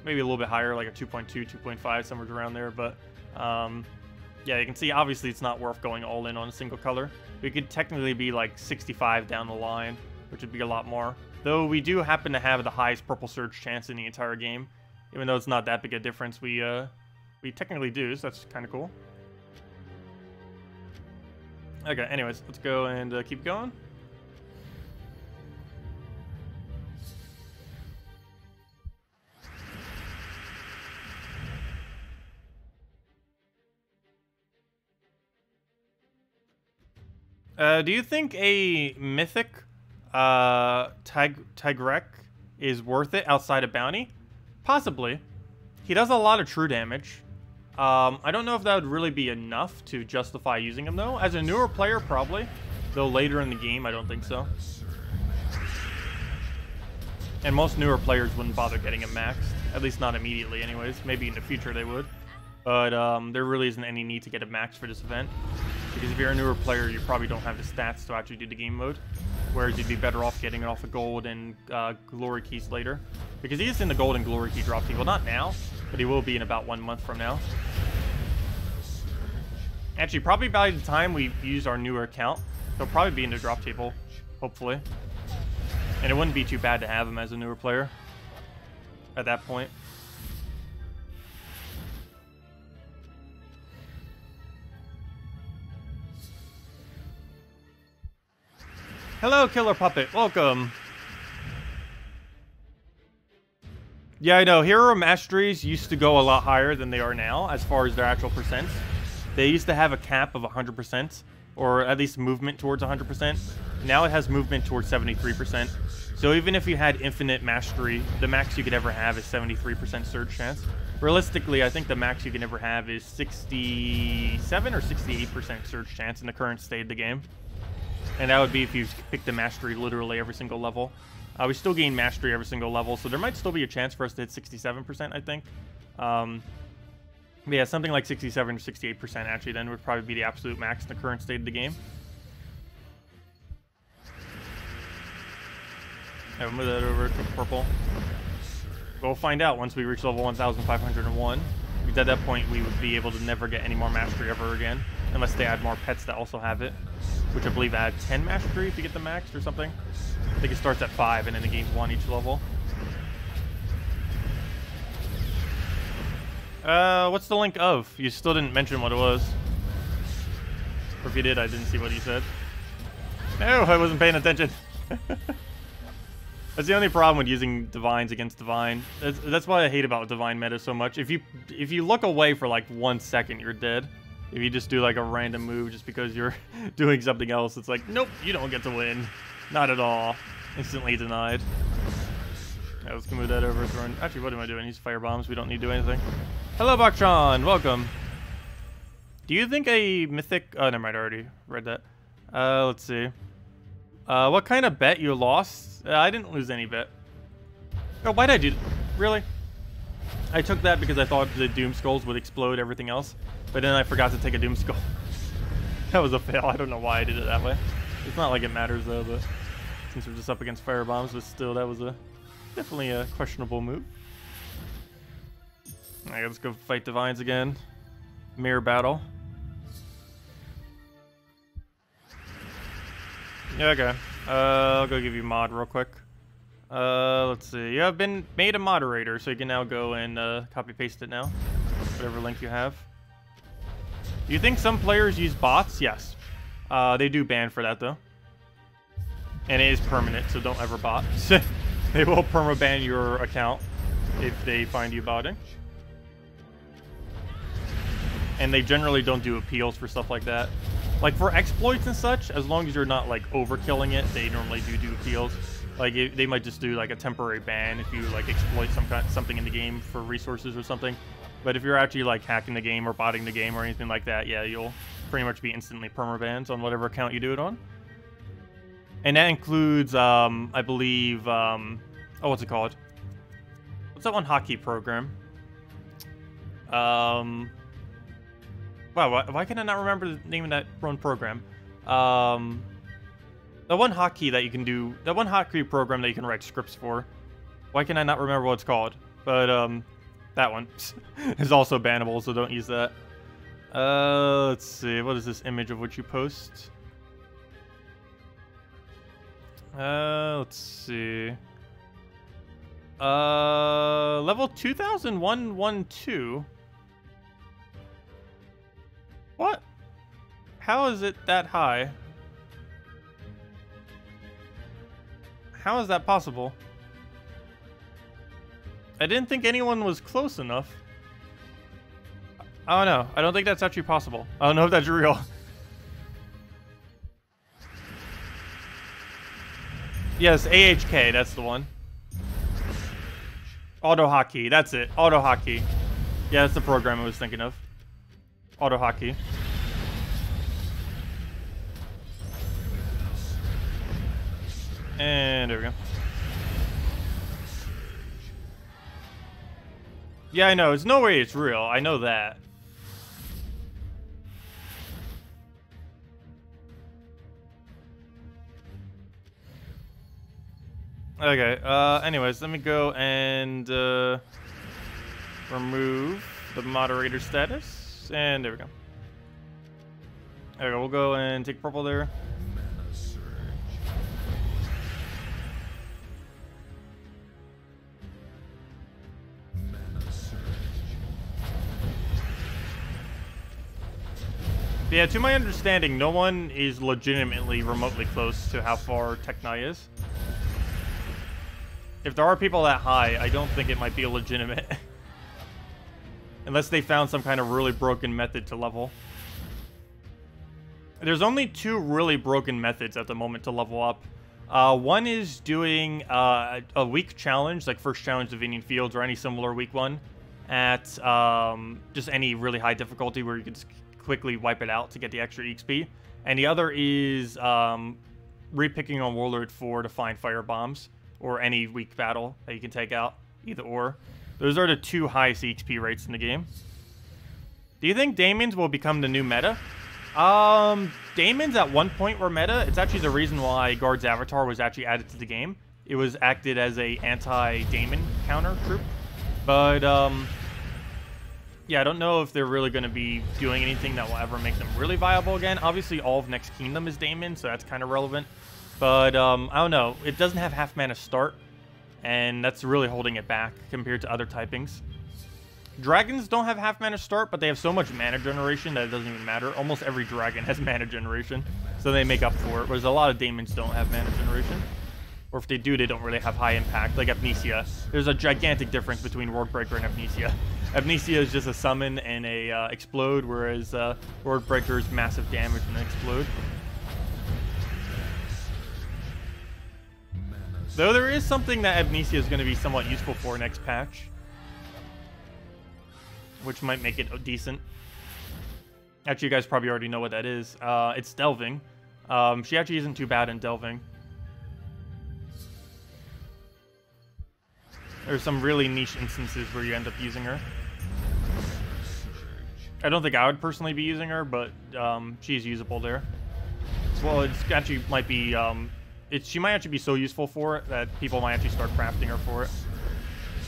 Maybe a little bit higher, like a 2.2, 2.5, somewhere around there. But yeah, you can see, obviously, it's not worth going all in on a single color. We could technically be like 65 down the line, which would be a lot more. Though we do happen to have the highest purple surge chance in the entire game. Even though it's not that big a difference, we technically do, so that's kind of cool. Okay, anyways, let's go and keep going. Do you think a mythic Tigrek is worth it outside of bounty? Possibly. He does a lot of true damage. I don't know if that would really be enough to justify using him, though. As a newer player, probably. Though later in the game, I don't think so. And most newer players wouldn't bother getting him maxed. At least not immediately, anyways. Maybe in the future they would. But there really isn't any need to get a max for this event. Because if you're a newer player, you probably don't have the stats to actually do the game mode. Whereas you'd be better off getting it off of gold and glory keys later. Because he is in the gold and glory key drop table. Not now, but he will be in about 1 month from now. Actually, probably by the time we use our newer account, he'll probably be in the drop table, hopefully. And it wouldn't be too bad to have him as a newer player at that point. Hello, Killer Puppet. Welcome. Yeah, I know. Hero masteries used to go a lot higher than they are now as far as their actual percents. They used to have a cap of 100%, or at least movement towards 100%. Now it has movement towards 73%. So even if you had infinite mastery, the max you could ever have is 73% surge chance. Realistically, I think the max you can ever have is 67 or 68% surge chance in the current state of the game. And that would be if you pick the mastery literally every single level. We still gain mastery every single level, so there might still be a chance for us to hit 67%, I think. But yeah, something like 67 or 68% actually then would probably be the absolute max in the current state of the game. I'll move that over to purple. We'll find out once we reach level 1,501. Because at that point, we would be able to never get any more mastery ever again. Unless they add more pets that also have it. Which I believe add 10 mastery if you get the max or something. I think it starts at 5 and then it gains 1 each level. What's the link of? You still didn't mention what it was. Or if you did, I didn't see what you said. No, I wasn't paying attention. That's the only problem with using divines against divine. That's what I hate about divine meta so much. If you look away for like 1 second, you're dead. If you just do like a random move just because you're doing something else, it's like, nope, you don't get to win. Not at all. Instantly denied. Yeah, let's move that over. Actually, what am I doing? Use fire bombs. We don't need to do anything. Hello, Bakchan. Welcome. Do you think a mythic... Oh, never mind. I already read that. Let's see. What kind of bet you lost? I didn't lose any bet. Oh, why did I do that? Really? I took that because I thought the Doom Skulls would explode everything else. But then I forgot to take a Doom Skull. That was a fail. I don't know why I did it that way. It's not like it matters, though, but... Since we're just up against fire bombs, but still, that was definitely a questionable move. Alright, let's go fight divines again. Mirror battle. Yeah, okay. I'll go give you mod real quick. Let's see. You have been made a moderator, so you can now go and copy paste it now. Whatever link you have. Do you think some players use bots? Yes. They do ban for that though. And it is permanent, so don't ever bot. They will permaban your account if they find you botting. And they generally don't do appeals for stuff like that. Like for exploits and such, as long as you're not like overkilling it, they normally do appeals. Like they might just do like a temporary ban if you like exploit something in the game for resources or something. But if you're actually like hacking the game or botting the game or anything like that, yeah, you'll pretty much be instantly permabans on whatever account you do it on. And that includes, I believe, oh, what's it called? What's that one hotkey program? Wow, why can I not remember the name of that one program? The one hotkey that you can do, that one hotkey program that you can write scripts for. Why can I not remember what it's called? But, that one is also bannable, so don't use that. Let's see, what is this image of what you post? Let's see. Level 2112. What? How is it that high? How is that possible? I didn't think anyone was close enough. I don't know. I don't think that's actually possible. I don't know if that's real. Yes, AHK, that's the one. Auto hotkey, that's it. Auto hotkey. Yeah, that's the program I was thinking of. Auto hotkey. And there we go. Yeah, I know. There's no way it's real. I know that. Okay, anyways, let me go and remove the moderator status. And there we go. There we go. We'll go and take purple there. Yeah, to my understanding, no one is legitimately remotely close to how far Teknai is. If there are people that high, I don't think it might be legitimate. Unless they found some kind of really broken method to level. There's only 2 really broken methods at the moment to level up. One is doing a week challenge, like first challenge of Vinian Fields or any similar week one, at just any really high difficulty where you can just quickly wipe it out to get the extra XP. And the other is repicking on Warlord 4 to find fire bombs. Or any weak battle that you can take out. Either or. Those are the 2 highest XP rates in the game. Do you think Daemons will become the new meta? Daemons at one point were meta. It's actually the reason why Guard's avatar was actually added to the game. It was acted as a anti-Daemon counter troop. But, yeah, I don't know if they're really going to be doing anything that will ever make them really viable again. Obviously, all of Next Kingdom is Daemon, so that's kind of relevant. But, I don't know. It doesn't have half mana start, and that's really holding it back compared to other typings. Dragons don't have half mana start, but they have so much mana generation that it doesn't even matter. Almost every dragon has mana generation, so they make up for it. Whereas a lot of Daemons don't have mana generation. Or if they do, they don't really have high impact, like Amnesia. There's a gigantic difference between Worldbreaker and Amnesia. Amnesia is just a summon and a explode, whereas Worldbreaker is massive damage and explode. Though there is something that Amnesia is going to be somewhat useful for next patch, which might make it decent. Actually, you guys probably already know what that is. It's Delving. She actually isn't too bad in Delving. There's some really niche instances where you end up using her. I don't think I would personally be using her, but she's usable there. Well, it actually might be... she might actually be so useful for it that people might actually start crafting her for it.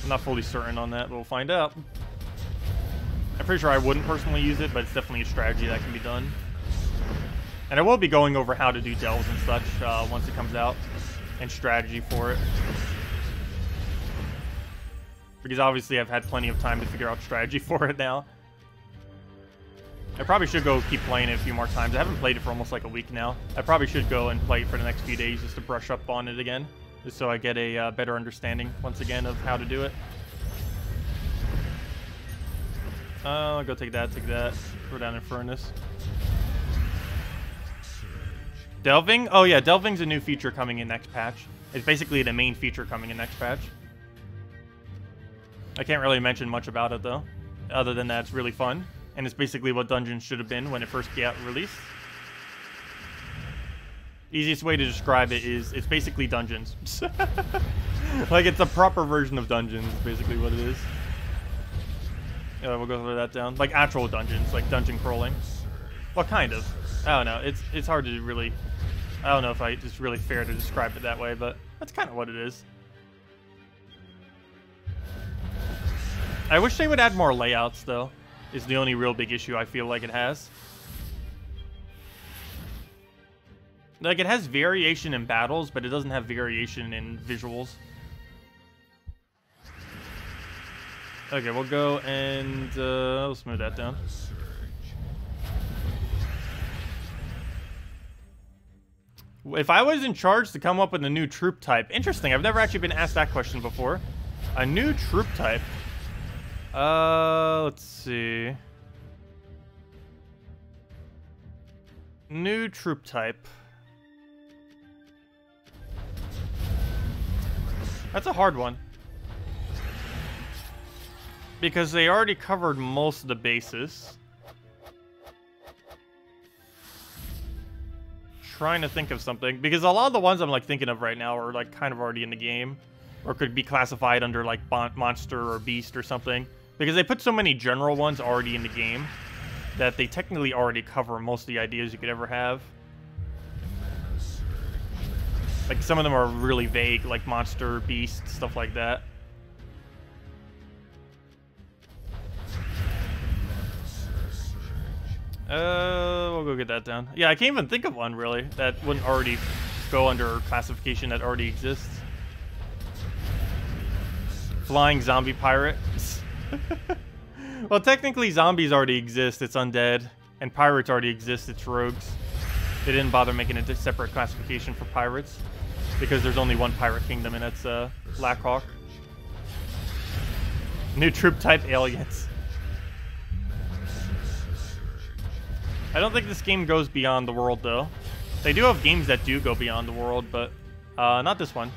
I'm not fully certain on that, but we'll find out. I'm pretty sure I wouldn't personally use it, but it's definitely a strategy that can be done. And I will be going over how to do delves and such once it comes out, and strategy for it. Because obviously I've had plenty of time to figure out strategy for it now. I probably should go keep playing it a few more times. I haven't played it for almost like a week now. I probably should go and play it for the next few days just to brush up on it again. Just so I get a better understanding, once again, of how to do it. I'll go take that, Throw down in Furnace. Delving? Oh yeah, Delving's a new feature coming in next patch. It's basically the main feature coming in next patch. I can't really mention much about it though, other than that it's really fun, and it's basically what dungeons should have been when it first got released. Easiest way to describe it is it's basically dungeons. Like it's a proper version of dungeons, is basically what it is. We'll go through that down. Like actual dungeons, like dungeon crawling. Well, kind of. I don't know. It's hard to really... I don't know if it's really fair to describe it that way, but that's kind of what it is. I wish they would add more layouts, though, is the only real big issue I feel like it has. Like, it has variation in battles, but it doesn't have variation in visuals. Okay, we'll go and we'll smooth that down. If I was in charge to come up with a new troop type... Interesting, I've never actually been asked that question before. A new troop type... let's see. New troop type. That's a hard one. Because they already covered most of the bases. Trying to think of something. Because a lot of the ones I'm like thinking of right now are like kind of already in the game. Or could be classified under like monster or beast or something. Because they put so many general ones already in the game that they technically already cover most of the ideas you could ever have. Like some of them are really vague, like monster, beast, stuff like that. We'll go get that down. Yeah, I can't even think of one really that wouldn't already go under classification that already exists. Flying zombie pirate. Well, technically zombies already exist, it's undead, and pirates already exist, it's rogues. They didn't bother making a separate classification for pirates because there's only one pirate kingdom, and that's Blackhawk. New troop type, aliens. I don't think this game goes beyond the world though. They do have games that do go beyond the world, but not this one.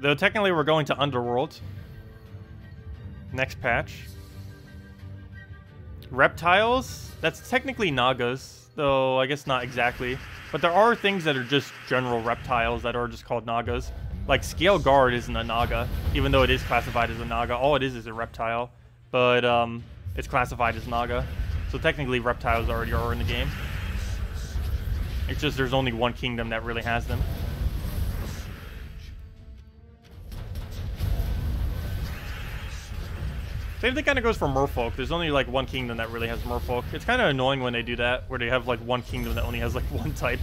Though technically we're going to Underworld. Next patch. Reptiles? That's technically Nagas, though I guess not exactly. But there are things that are just general reptiles that are just called Nagas. Like, Scale Guard isn't a Naga, even though it is classified as a Naga. All it is a reptile, but it's classified as Naga. So technically, reptiles already are in the game. It's just there's only one kingdom that really has them. Same thing kind of goes for merfolk. There's only like one kingdom that really has merfolk. It's kind of annoying when they do that, where they have like one kingdom that only has like one type.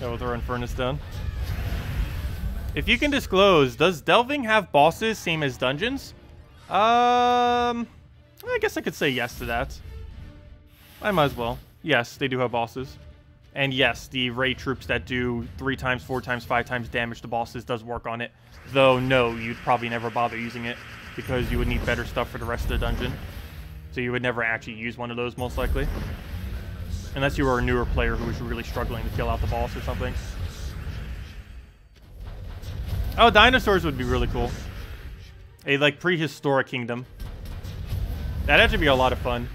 So we'll throw Infernus down. If you can disclose, does delving have bosses same as dungeons? I guess I could say yes to that. I might as well. Yes, they do have bosses. And yes, the raid troops that do 3 times, 4 times, 5 times damage to bosses does work on it. Though, no, you'd probably never bother using it, because you would need better stuff for the rest of the dungeon. So you would never actually use one of those, most likely. Unless you were a newer player who was really struggling to kill out the boss or something. Oh, dinosaurs would be really cool. A, like, prehistoric kingdom. That'd actually be a lot of fun.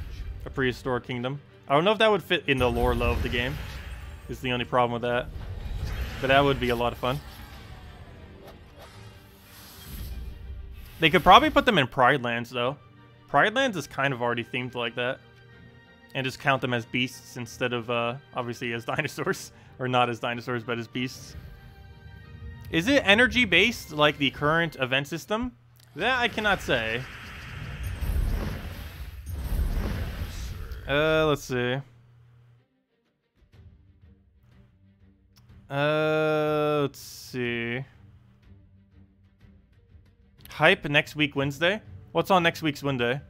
A prehistoric kingdom. I don't know if that would fit in the lore low of the game. Is the only problem with that. But that would be a lot of fun. They could probably put them in Pride Lands, though. Pride Lands is kind of already themed like that. And just count them as beasts instead of, obviously, as dinosaurs. Or not as dinosaurs, but as beasts. Is it energy-based, like the current event system? That I cannot say. Let's see. Let's see. Hype next week Wednesday? What's on next week's Wednesday?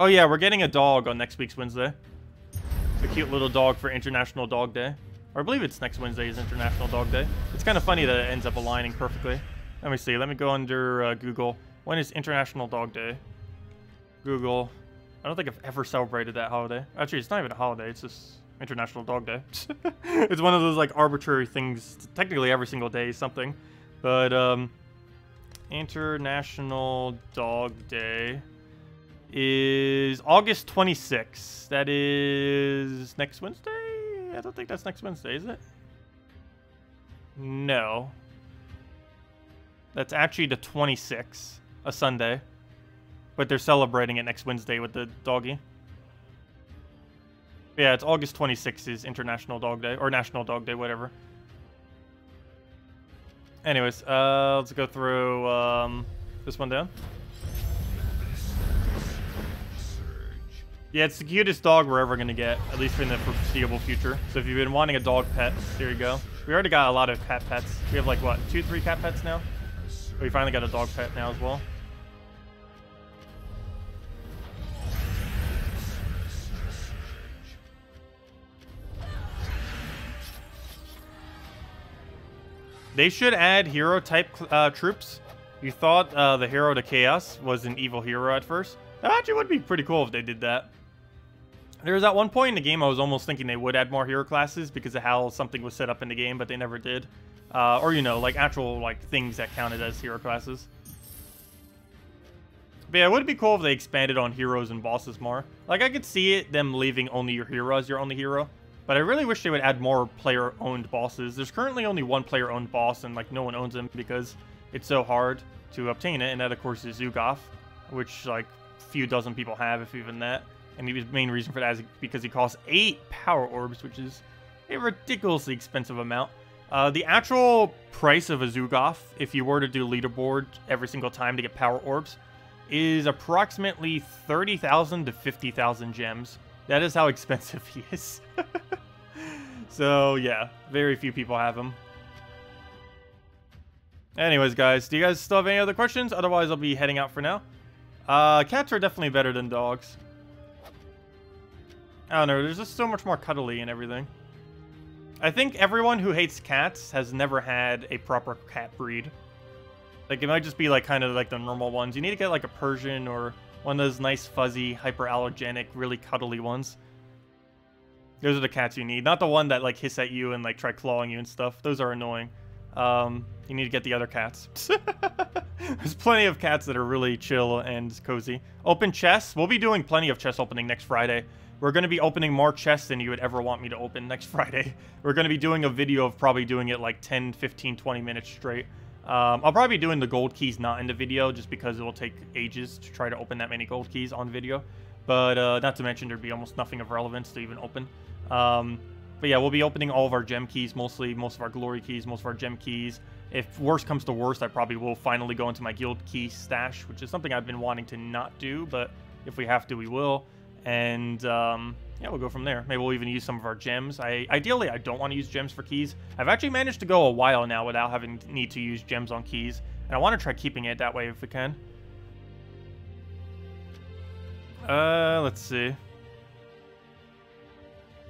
Oh yeah, we're getting a dog on next week's Wednesday. A cute little dog for International Dog Day. Or I believe it's next Wednesday is International Dog Day. It's kind of funny that it ends up aligning perfectly. Let me see. Let me go under Google. When is International Dog Day? Google. I don't think I've ever celebrated that holiday. Actually, it's not even a holiday. It's just International Dog Day. It's one of those like arbitrary things. Technically, every single day is something. But International Dog Day is August 26th. That is next Wednesday? I don't think that's next Wednesday, is it? No. That's actually the 26th, a Sunday. But they're celebrating it next Wednesday with the doggy. Yeah, it's August 26th is International Dog Day, or National Dog Day, whatever. Anyways, let's go through this one down. Yeah, it's the cutest dog we're ever going to get, at least in the foreseeable future. So if you've been wanting a dog pet, there you go. We already got a lot of cat pets. We have like, what, 2, 3 cat pets now? We finally got a dog pet now as well. They should add hero-type troops. You thought the Hero to Chaos was an evil hero at first. That actually would be pretty cool if they did that. There was at one point in the game I was almost thinking they would add more hero classes because of how something was set up in the game, but they never did. Or, you know, like actual like things that counted as hero classes. But yeah, it would be cool if they expanded on heroes and bosses more. Like, I could see it, them leaving only your hero as your only hero. But I really wish they would add more player-owned bosses. There's currently only one player-owned boss, and like no one owns him because it's so hard to obtain it. And that, of course, is Zugoff, which like few dozen people have, if even that. And the main reason for that is because he costs 8 power orbs, which is a ridiculously expensive amount. The actual price of a Zugoff, if you were to do leaderboard every single time to get power orbs, is approximately 30,000 to 50,000 gems. That is how expensive he is. So, yeah, very few people have him. Anyways, guys, do you guys still have any other questions? Otherwise, I'll be heading out for now. Cats are definitely better than dogs. I don't know, there's just so much more cuddly and everything. I think everyone who hates cats has never had a proper cat breed. Like, it might just be, like, kind of like the normal ones. You need to get, like, a Persian or one of those nice, fuzzy, hyperallergenic, really cuddly ones. Those are the cats you need. Not the one that, like, hiss at you and, like, try clawing you and stuff. Those are annoying. You need to get the other cats. There's plenty of cats that are really chill and cozy. Open chess. We'll be doing plenty of chess opening next Friday. we're going to be opening more chests than you would ever want me to open next Friday. We're going to be doing a video of probably doing it like 10, 15, 20 minutes straight. I'll probably be doing the gold keys not in the video just because it will take ages to try to open that many gold keys on video. But not to mention there'd be almost nothing of relevance to even open. But yeah, we'll be opening all of our gem keys mostly, most of our glory keys, most of our gem keys. If worst comes to worst, I probably will finally go into my guild key stash, which is something I've been wanting to not do, but if we have to, we will. And yeah, we'll go from there. Maybe we'll even use some of our gems. Ideally, I don't want to use gems for keys. I've actually managed to go a while now without having need to use gems on keys, and I want to try keeping it that way if we can. Let's see.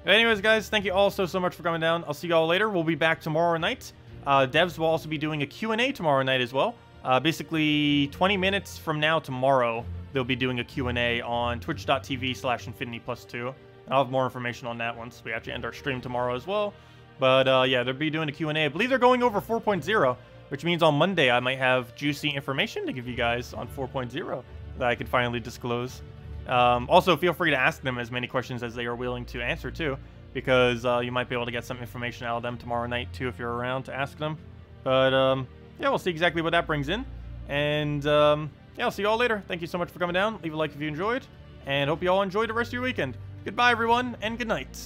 Anyways, guys, thank you all so much for coming down. I'll see you all later. We'll be back tomorrow night. Devs will also be doing a Q&A tomorrow night as well. Basically, 20 minutes from now tomorrow, they'll be doing a Q&A on twitch.tv/infinityplus2. I'll have more information on that once we actually end our stream tomorrow as well. But yeah, they'll be doing a Q&A. I believe they're going over 4.0, which means on Monday I might have juicy information to give you guys on 4.0 that I can finally disclose. Also, feel free to ask them as many questions as they are willing to answer too, because you might be able to get some information out of them tomorrow night too if you're around to ask them. But yeah, we'll see exactly what that brings in. And yeah, I'll see you all later. Thank you so much for coming down. Leave a like if you enjoyed, and hope you all enjoyed the rest of your weekend. Goodbye, everyone, and good night.